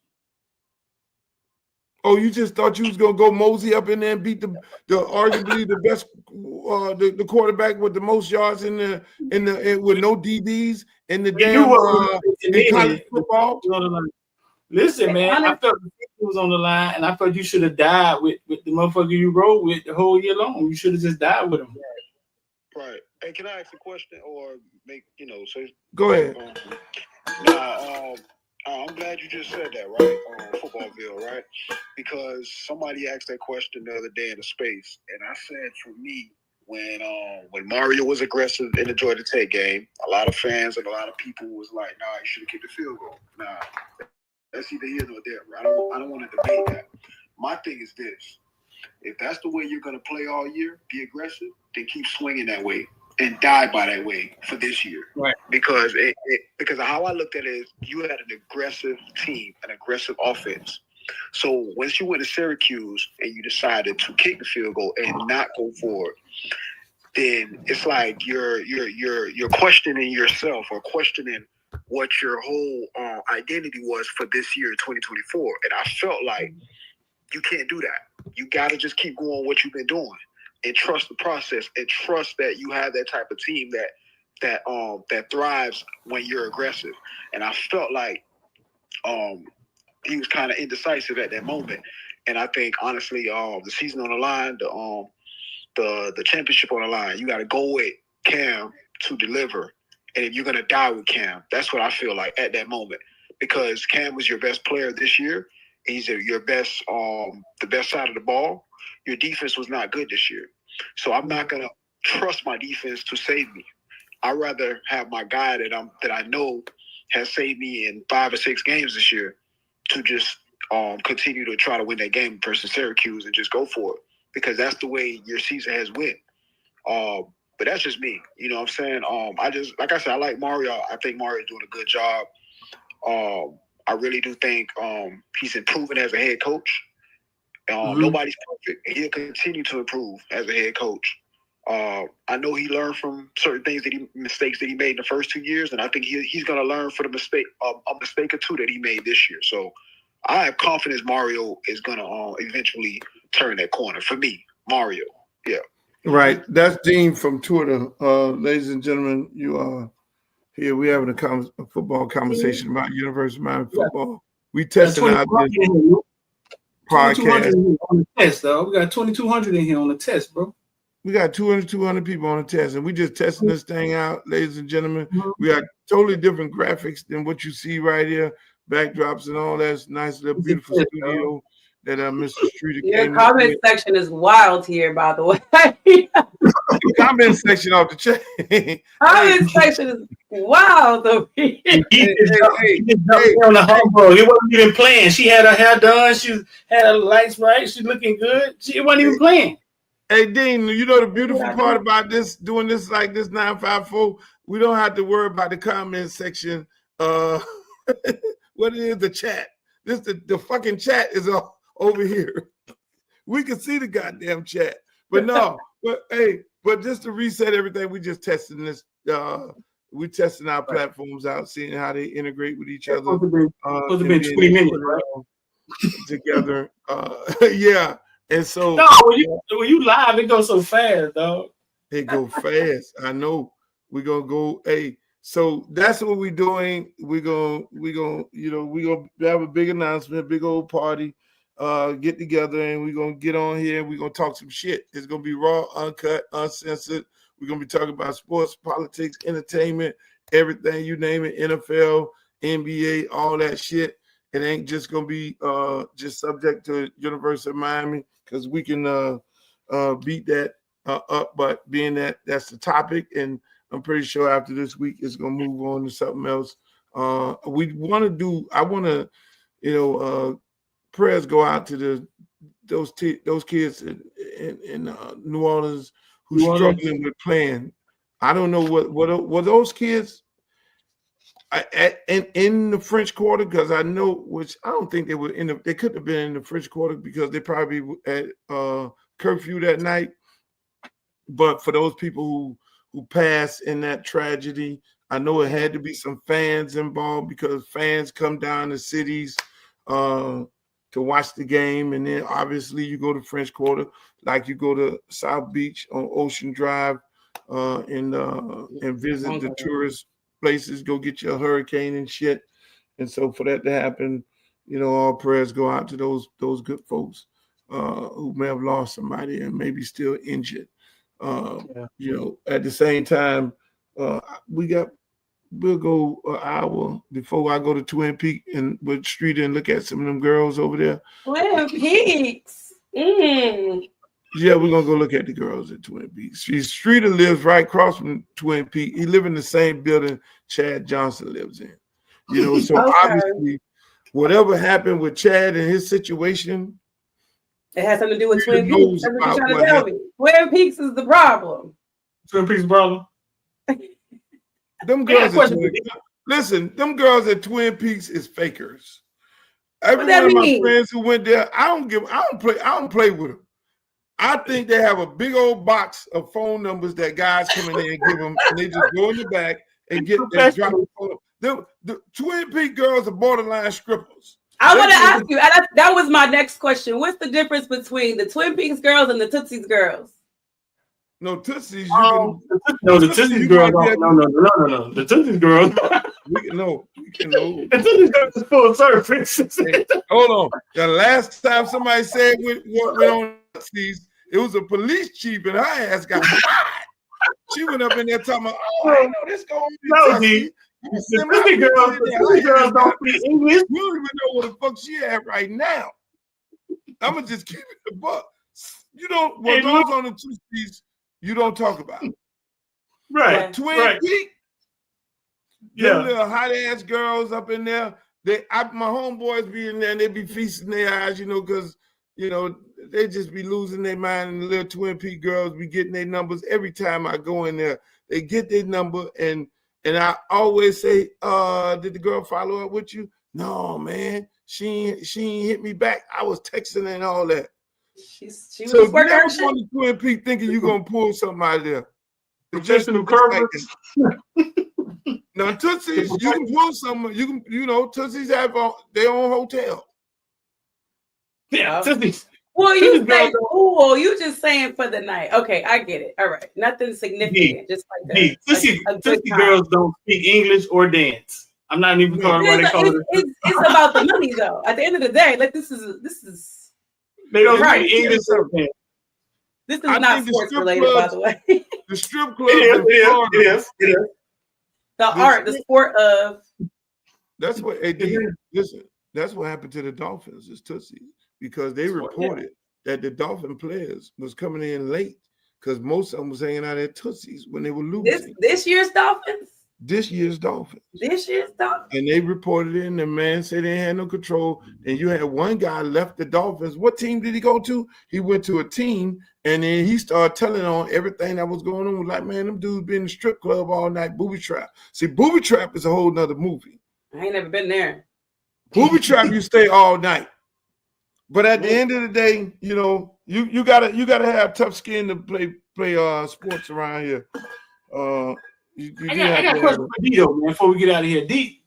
Oh, you just thought you was gonna go mosey up in there and beat the arguably the best the quarterback with the most yards in with no DBs in the in college football? Listen, man, I felt the season was on the line, and I felt you should have died with the motherfucker you rode with the whole year long. You should have just died with him. Right. Hey, can I ask a question or make so? Go ahead. I'm glad you just said that, right? On Footballville, right? Because somebody asked that question the other day in the space, and I said for me, when Mario was aggressive in the Georgia Tech game, a lot of fans and a lot of people was like, "Nah, you should have kicked the field goal." Nah, that's either here nor there. Right? I don't want to debate that. My thing is this: if that's the way you're going to play all year, be aggressive, then keep swinging that way and die by that way for this year. Right. Because because how I looked at it is you had an aggressive team, an aggressive offense. So once you went to Syracuse and you decided to kick the field goal and not go forward, then it's like you're questioning yourself or questioning what your whole identity was for this year, 2024. And I felt like you can't do that. You got to just keep going what you've been doing and trust the process and trust that you have that type of team that thrives when you're aggressive. And I felt like he was kind of indecisive at that moment. And I think honestly, the season on the line, the championship on the line, you got to go with Cam to deliver. And if you're gonna die with Cam, that's what I feel like at that moment, because Cam was your best player this year. He's your best, the best side of the ball. Your defense was not good this year, so I'm not gonna trust my defense to save me. I'd rather have my guy that I know has saved me in 5 or 6 games this year to just continue to try to win that game versus Syracuse and just go for it. because that's the way your season has went. But that's just me. You know what I'm saying? I just, like I said, I like Mario. I think Mario's doing a good job. I really do think he's improving as a head coach. Nobody's perfect. He'll continue to improve as a head coach. I know he learned from certain mistakes that he made in the first 2 years, and I think he's going to learn from a mistake or two that he made this year. So I have confidence Mario is going to eventually turn that corner. For me, Mario. Yeah. Right. That's Dean from Twitter. Ladies and gentlemen, you are here. We're having a football conversation about University of Miami football. We testing out this podcast. On the test, though. We got 2,200 in here on the test, bro. We got 200 people on the test, and we just testing this thing out, ladies and gentlemen. We got totally different graphics than what you see right here, backdrops and all that. Nice little beautiful studio that Mr. Streeter came. Your comment section is wild here, by the way. Comment section off the chain. Comment section is wild over here. He on the humble. He wasn't even playing. She had her hair done. She had her lights right. She's looking good. She wasn't even playing. Hey, Dean, you know the beautiful part about this, doing this like this 954, we don't have to worry about the comment section. What is the chat? The fucking chat is over here. We can see the goddamn chat. But no, but just to reset everything, we just testing this. We testing our platforms out, seeing how they integrate with each other. Supposed to be 20 minutes, right? Together. Yeah. And so when you live, it goes so fast, dog. It go fast. I know. We're gonna go. Hey, so that's what we're doing. We're gonna have a big announcement, big old party, get together, and we're gonna get on here. We're gonna talk some shit. It's gonna be raw, uncut, uncensored. We're gonna be talking about sports, politics, entertainment, everything, you name it, NFL, NBA, all that shit. It ain't just gonna be just subject to University of Miami, because we can beat that up. But being that that's the topic, and I'm pretty sure after this week it's gonna move on to something else. I want to, prayers go out to those kids in New Orleans who's struggling with playing. I don't know what those kids. In the French Quarter, because I know, which I don't think they were they couldn't have been in the French Quarter because they probably at curfew that night. But for those people who passed in that tragedy, I know it had to be some fans involved, because fans come down to cities to watch the game, and then obviously you go to French Quarter, like you go to South Beach on Ocean Drive and visit the tourist places, go get your hurricane and shit. And so for that to happen, all prayers go out to those good folks who may have lost somebody and maybe still injured. At the same time, we'll go an hour before I go to Twin Peaks and with Streeter and look at some of them girls over there. Twin Peaks. Yeah, we're gonna go look at the girls at Twin Peaks. Streeter lives right across from Twin Peaks. He lives in the same building Chad Johnson lives in. So obviously, whatever happened with Chad and his situation, it has something to do with Twin Peaks. That's what you're trying to tell me. Twin Peaks is the problem. Twin Peaks problem. Them girls them girls at Twin Peaks is fakers. Every one of my friends who went there, I don't play with them. I think they have a big old box of phone numbers that guys come in there and give them, and they just go in the back and get and drop the phone. The Twin Peaks girls are borderline strippers. I want to ask you, and that was my next question. What's the difference between the Twin Peaks girls and the Tootsies girls? No, Tootsies. The Tootsies girls. No. The Tootsies girls. We can know. The Tootsies girls is full surface. Hey, hold on. The last time somebody said went on Tootsies, it was a police chief and her ass got fired. She went up in there talking about, I know this going to be The girls don't speak English. We don't even know what the fuck she at right now. I'm gonna just keep it a buck. Those on the Tootsies, you don't talk about. Right. Twin Peaks. Them little hot ass girls up in there. My homeboys be in there and they be feasting their eyes, because they just be losing their mind, and the little Twin Peaks girls be getting their numbers every time I go in there. They get their number, and I always say, did the girl follow up with you? No, man, she ain't hit me back. I was texting and all that. She was So working never her go shit. to Twin Peaks thinking you're gonna pull something out of there. It's Professional curvers. Now Tootsie's, you can pull some. You can, Tootsie's have their own hotel. Yeah, Tootsie's. Well, you Tootsie's say girls- cool. You just saying for the night. Okay, I get it. All right, nothing significant. Just like Hey, Tootsie girls don't speak English or dance. I'm not even calling why they call it. It's about the money, though. At the end of the day, like this is. They don't Right. speak English or dance. This is I not think the sports strip related, clubs- by the way. The strip clubs It in Florida. is. The art, the sport of. That's what listen. That's what happened to the Dolphins. Is Tootsie, because they reported that the Dolphin players was coming in late because most of them was hanging out at Tootsie's when they were losing. This year's Dolphins. This year's Dolphins. This year's Dolphins. And they reported it, and the man said they had no control. And you had one guy left the Dolphins. What team did he go to? He went to a team, and then he started telling on everything that was going on. Like, man, them dudes been in the strip club all night, booby trap. See, booby trap is a whole nother movie. I ain't never been there. Booby trap, you stay all night. But at the end of the day, you gotta have tough skin to play sports around here. I got a question for D though, man. Before we get out of here, D,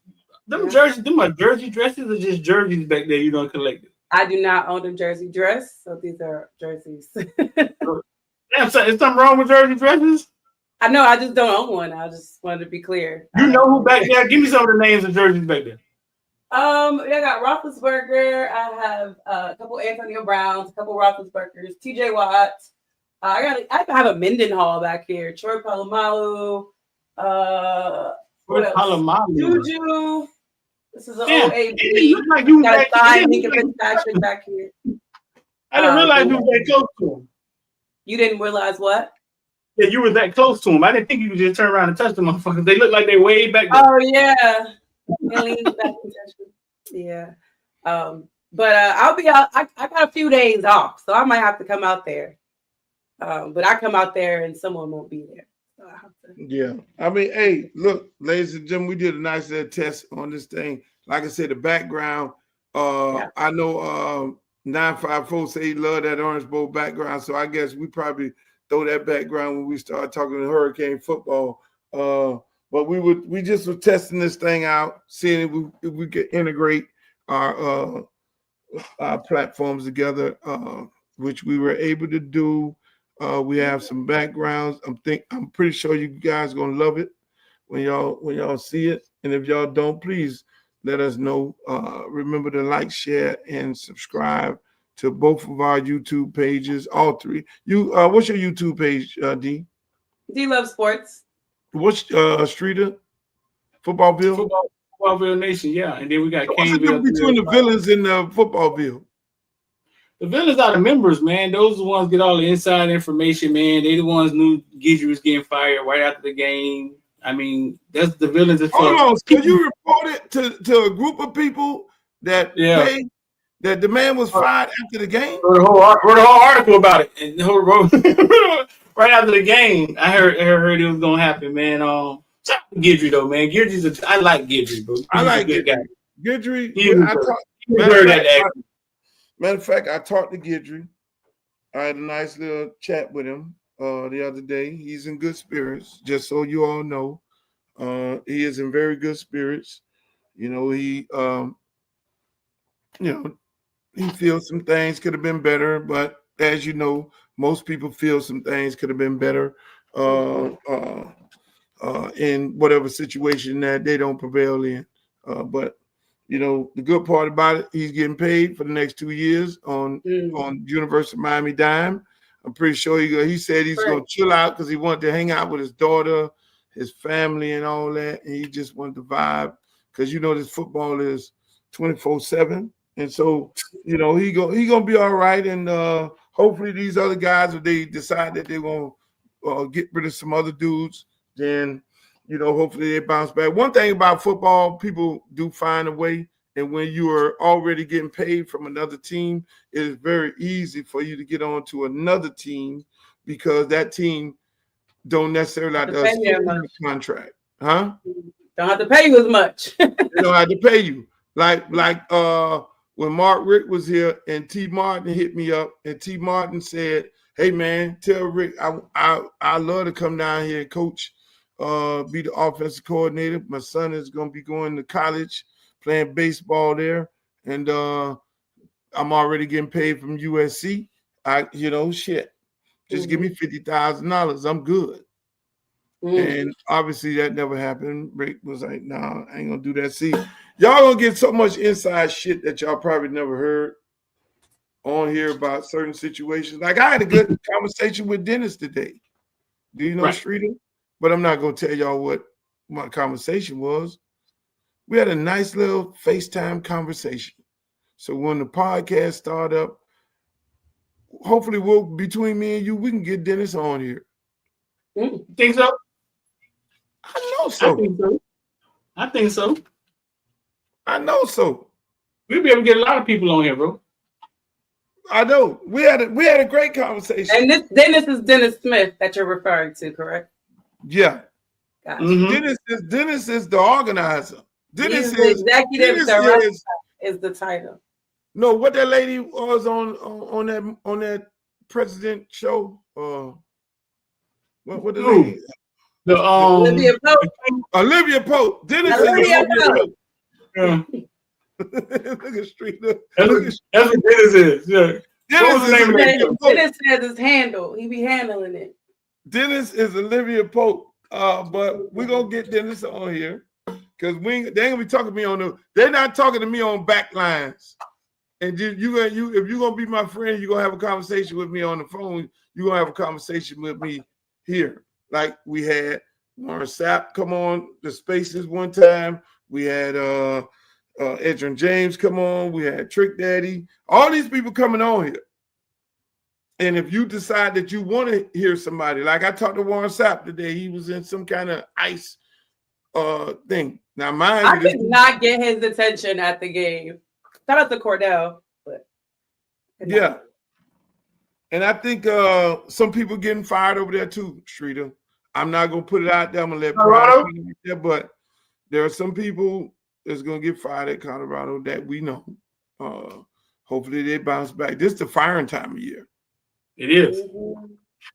them jerseys, them are jersey dresses or just jerseys back there you don't collect it? I do not own a jersey dress, so these are jerseys. Damn, so is something wrong with jersey dresses? I know, I just don't own one. I just wanted to be clear. You know who back there? Give me some of the names of jerseys back there. I got Roethlisberger. I have a couple Antonio Browns, a couple Roethlisbergers, TJ Watt. I have a Mendenhall back here. Troy Polamalu. Juju. This is an OAB. You look like you got a Minka Fitzpatrick back here. I didn't realize you were that close to him. You didn't realize what? Yeah, you were that close to him. I didn't think you could just turn around and touch the motherfuckers. They look like they way back there. Oh yeah. Yeah. But I'll be out. I got a few days off, so I might have to come out there. But I come out there and someone won't be there. So I have to. Yeah. I mean, hey, look, ladies and gentlemen, we did a nice little test on this thing. Like I said, the background, I know 954 say he love that Orange Bowl background, so I guess we probably throw that background when we start talking Hurricane football. But we just were testing this thing out, seeing if we could integrate our platforms together, which we were able to do. We have some backgrounds. I'm pretty sure you guys are gonna love it when y'all see it. And if y'all don't, please let us know. Remember to like, share, and subscribe to both of our YouTube pages, all three. What's your YouTube page, D? D Love Sports. What's Streeter? Footballville? Footballville Nation, yeah. And then we got What's the difference between the villains and the Footballville? The villains are the members, man. Those are the ones get all the inside information, man. They the ones knew Gidry was getting fired right after the game. I mean, that's the villains. Hold on, so you reported to a group of people that that the man was fired after the game? Wrote a whole article about it, and right after the game, I heard it was gonna happen, man. Shout out to Gidry though, man. I like Gidry, bro. I like Gidry. Gidry. Matter of fact, I talked to Gidry. I had a nice little chat with him the other day. He's in good spirits, just so you all know. He is in very good spirits. He feels some things could have been better, but as you know, most people feel some things could have been better in whatever situation that they don't prevail in. But the good part about it, he's getting paid for the next 2 years on University of Miami dime. I'm pretty sure he said he's going to chill out because he wanted to hang out with his daughter, his family, and all that. And he just wanted to vibe because this football is 24/7. And so, he gonna be all right. And hopefully these other guys, if they decide that they're going to get rid of some other dudes, then hopefully they bounce back. One thing about football, people do find a way, And when you are already getting paid from another team, it is very easy for you to get on to another team because that team don't necessarily have to contract. Huh? Don't have to pay you as much. They don't have to pay you. Like when Mark Rick was here and T Martin hit me up and T Martin said, "Hey man, tell Rick I love to come down here and coach, be the offensive coordinator. My son is gonna be going to college, playing baseball there, and I'm already getting paid from USC. Shit. Just give me $50,000. I'm good." And obviously that never happened. Rick was like, "Nah, I ain't gonna do that." See, y'all gonna get so much inside shit that y'all probably never heard on here about certain situations. Like I had a good conversation with Dennis today. Do you know Streeter? But I'm not gonna tell y'all what my conversation was. We had a nice little FaceTime conversation. So when the podcast start up, hopefully between me and you, we can get Dennis on here. Think so? I know so. I think so. I know so. We'll be able to get a lot of people on here, bro. I know. We had a great conversation. And this Dennis is Dennis Smith that you're referring to, correct? Yeah. Gotcha. Dennis is the organizer. Dennis the executive director is the title. No, what that lady was on that president show? What the lady? Olivia Pope. Olivia Pope. Dennis is Olivia Pope. Yeah. Look at Street. That's what Dennis is. Yeah. Dennis has his handle. He be handling it. Dennis is Olivia Pope. But we're gonna get Dennis on here because they ain't gonna be talking to me they're not talking to me on back lines. And if you're gonna be my friend, you're gonna have a conversation with me on the phone, you're gonna have a conversation with me here. Like we had Warren Sapp come on the Spaces one time. We had Edrin James come on. We had Trick Daddy. All these people coming on here. And if you decide that you want to hear somebody, like I talked to Warren Sapp today, he was in some kind of ice thing. Now I did not get his attention at the game. Shout out to Cordell, but yeah. And I think some people getting fired over there too, Streeter. I'm not gonna put it out there. I'm gonna let Brian put it out there, but there are some people that's gonna get fired at Colorado that we know. Hopefully they bounce back. This is the firing time of year. It is.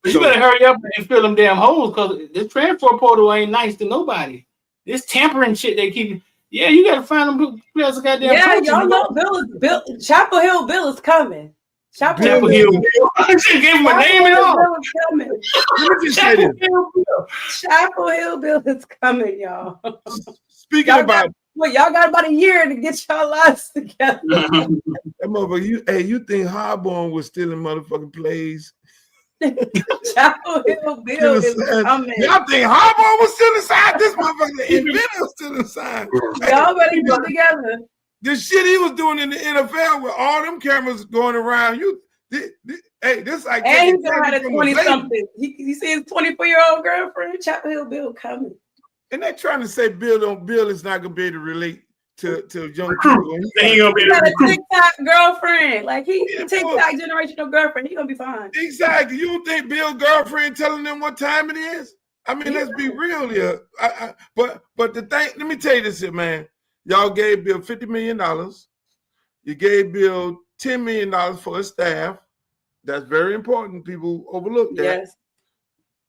But you better hurry up and fill them damn holes because this transfer portal ain't nice to nobody. This tampering shit they keep. Yeah, you gotta find them players a goddamn. Yeah, y'all know Bill Chapel Hill Bill is coming. Chapel Hill Bill. She gave him a name and all. Bill is coming. Chapel Hill Bill is coming, y'all. Speaking about y'all got about a year to get y'all lives together. That motherfucker, you think Harborn was stealing motherfucking plays? Chapel Hill Bill is coming. Y'all think Harborn was still inside? This motherfucker inventor still inside. Y'all better get together. The shit he was doing in the NFL with all them cameras going around. This like. And he's gonna have a 20-something. You see his 24-year-old girlfriend, Chapel Hill Bill coming. And they're trying to say Bill is not gonna be able to relate to young people. He got a TikTok girlfriend. Like he TikTok generational girlfriend. He gonna be fine. Exactly. You don't think Bill's girlfriend telling them what time it is? I mean, let's be real here. But the thing, let me tell you this here, man. Y'all gave Bill $50 million. You gave Bill $10 million for his staff. That's very important. People overlook that. Yes.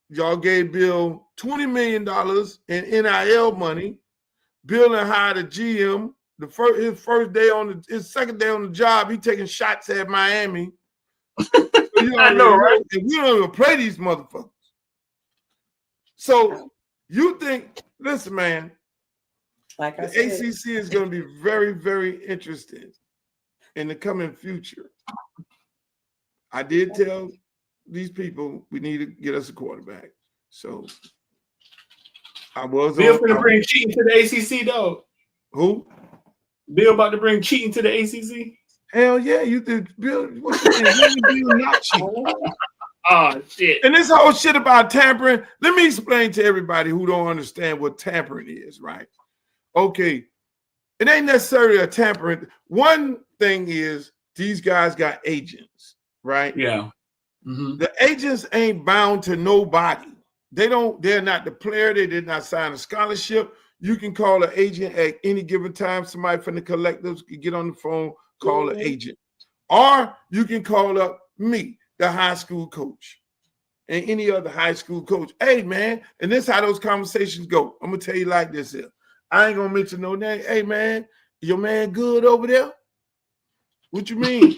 Y'all gave Bill $20 million in NIL money. Bill and hired a GM. His second day on the job, he taking shots at Miami. So I know, right? And we don't even play these motherfuckers. So you think, listen, man, like the ACC is going to be very, very interesting in the coming future. I did tell these people we need to get us a quarterback. So I was. Bill going to bring cheating to the ACC, though. Who? Bill about to bring cheating to the ACC? Hell yeah, you did. Bill, what you think? Bill not cheating. Oh shit! And this whole shit about tampering. Let me explain to everybody who don't understand what tampering is, right? Okay, it ain't necessarily a tampering. One thing is these guys got agents, right? Yeah. Mm-hmm. The agents ain't bound to nobody. They're not the player. They did not sign a scholarship. You can call an agent at any given time. Somebody from the collectives can get on the phone, call an agent. Or you can call up me, the high school coach, and any other high school coach. Hey, man, and this is how those conversations go. I'm going to tell you like this here. I ain't going to mention no name. Hey, man, your man good over there? What you mean?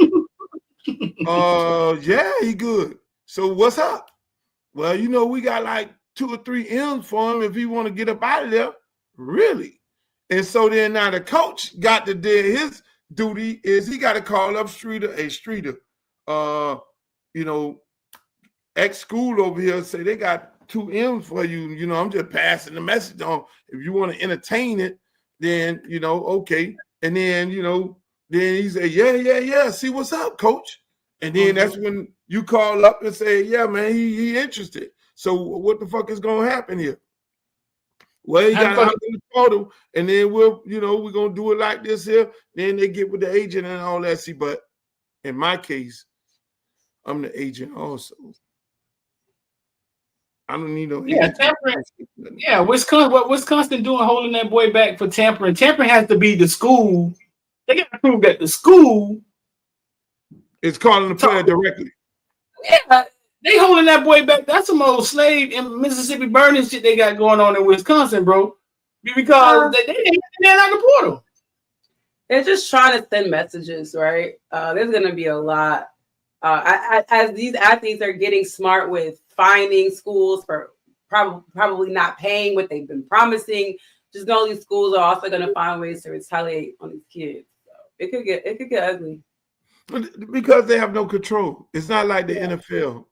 Yeah, he good. So what's up? Well, you know, we got like 2 or 3 M's for him if he want to get up out of there. Really? And so then now the coach got to do his duty is he got to call up Streeter, hey Streeter, you know, ex school over here say they got 2 M's for you. You know, I'm just passing the message on. If you want to entertain it, then you know, okay. And then you know, then he say, yeah. See what's up, coach. And then that's when you call up and say, yeah, man, he interested. So what the fuck is gonna happen here? Well, he got out in the portal, and then we're gonna do it like this here. Then they get with the agent and all that. See, but in my case, I'm the agent also. I don't need no agent. Tampering. Yeah, what Wisconsin doing holding that boy back for tampering? Tampering has to be the school. They got to prove that the school is calling the player directly. Yeah, they holding that boy back. That's some old slave in Mississippi burning shit they got going on in Wisconsin, bro. Because they out the portal. They're just trying to send messages, right? There's going to be a lot. As these athletes are getting smart with finding schools for probably not paying what they've been promising, just know these schools are also going to find ways to retaliate on these kids. So it could get ugly. Because they have no control. It's not like the NFL.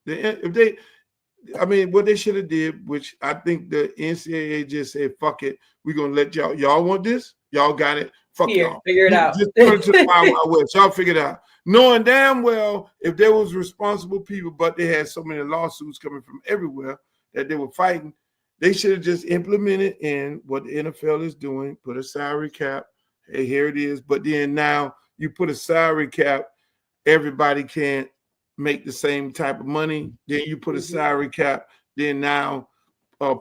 What they should have did, which I think the NCAA just said, fuck it, we're going to let y'all want this? Y'all got it? Fuck y'all. Figure it out. Just put it to the Wild Wild West. Y'all figure it out. Knowing damn well if there was responsible people, but they had so many lawsuits coming from everywhere that they were fighting, they should have just implemented in what the NFL is doing, put a salary cap. Hey, here it is. But then now you put a salary cap, everybody can't make the same type of money. Then you put a salary cap. Then now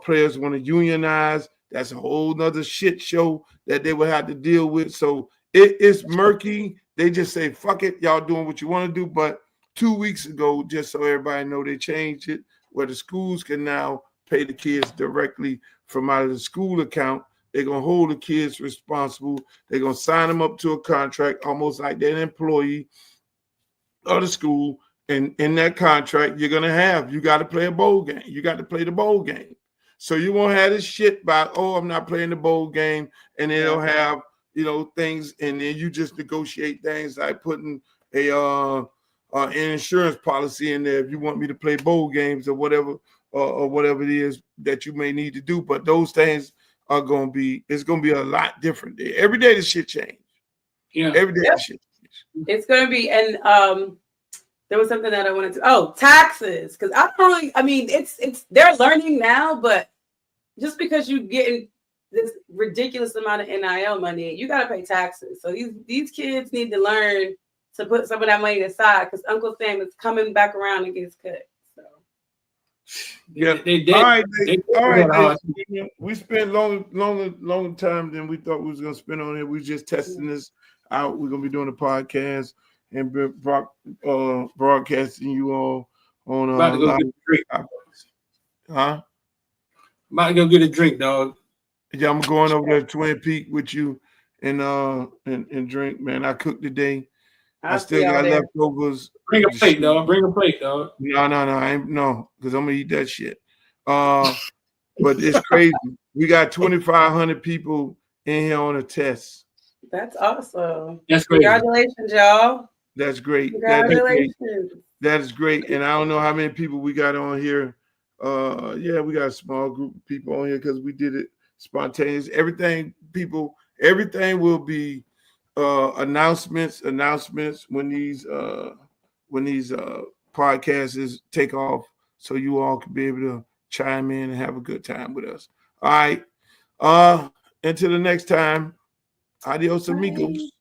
players want to unionize. That's a whole nother shit show that they would have to deal with. So it's murky. They just say, fuck it, y'all doing what you want to do. But 2 weeks ago, just so everybody know, they changed it where the schools can now pay the kids directly from out of the school account. They're going to hold the kids responsible. They're going to sign them up to a contract almost like they're an employee of the school, and in that contract, you got to play a bowl game. You got to play the bowl game. So you won't have this shit about, I'm not playing the bowl game, and they'll have, things, and then you just negotiate things like putting an insurance policy in there if you want me to play bowl games or whatever it is that you may need to do. But those things it's going to be a lot different. Every day the shit change. Yeah. Every day the shit change. It's going to be, and there was something that I wanted to, taxes. Because it's they're learning now, but just because you getting this ridiculous amount of NIL money, you got to pay taxes. So these kids need to learn to put some of that money aside because Uncle Sam is coming back around and gets cut. So. Yeah, they did. All right. We spent longer time than we thought we was going to spend on it. We just testing this out. We're going to be doing a podcast and broadcasting you all on about to go get a drink. Huh? About to go get a drink, dog. Yeah, I'm going over there to Twin Peak with you and drink, man. I cooked today. I still got leftovers. Bring a plate, dog. No, I ain't because I'm gonna eat that shit. But it's crazy. We got 2,500 people in here on a test. That's awesome. That's great. Congratulations, y'all. That's great. Congratulations. That is great. And I don't know how many people we got on here. We got a small group of people on here because we did it spontaneous. Everything will be announcements when these podcasts take off, so you all can be able to chime in and have a good time with us. All right. Until the next time, Adios, amigos.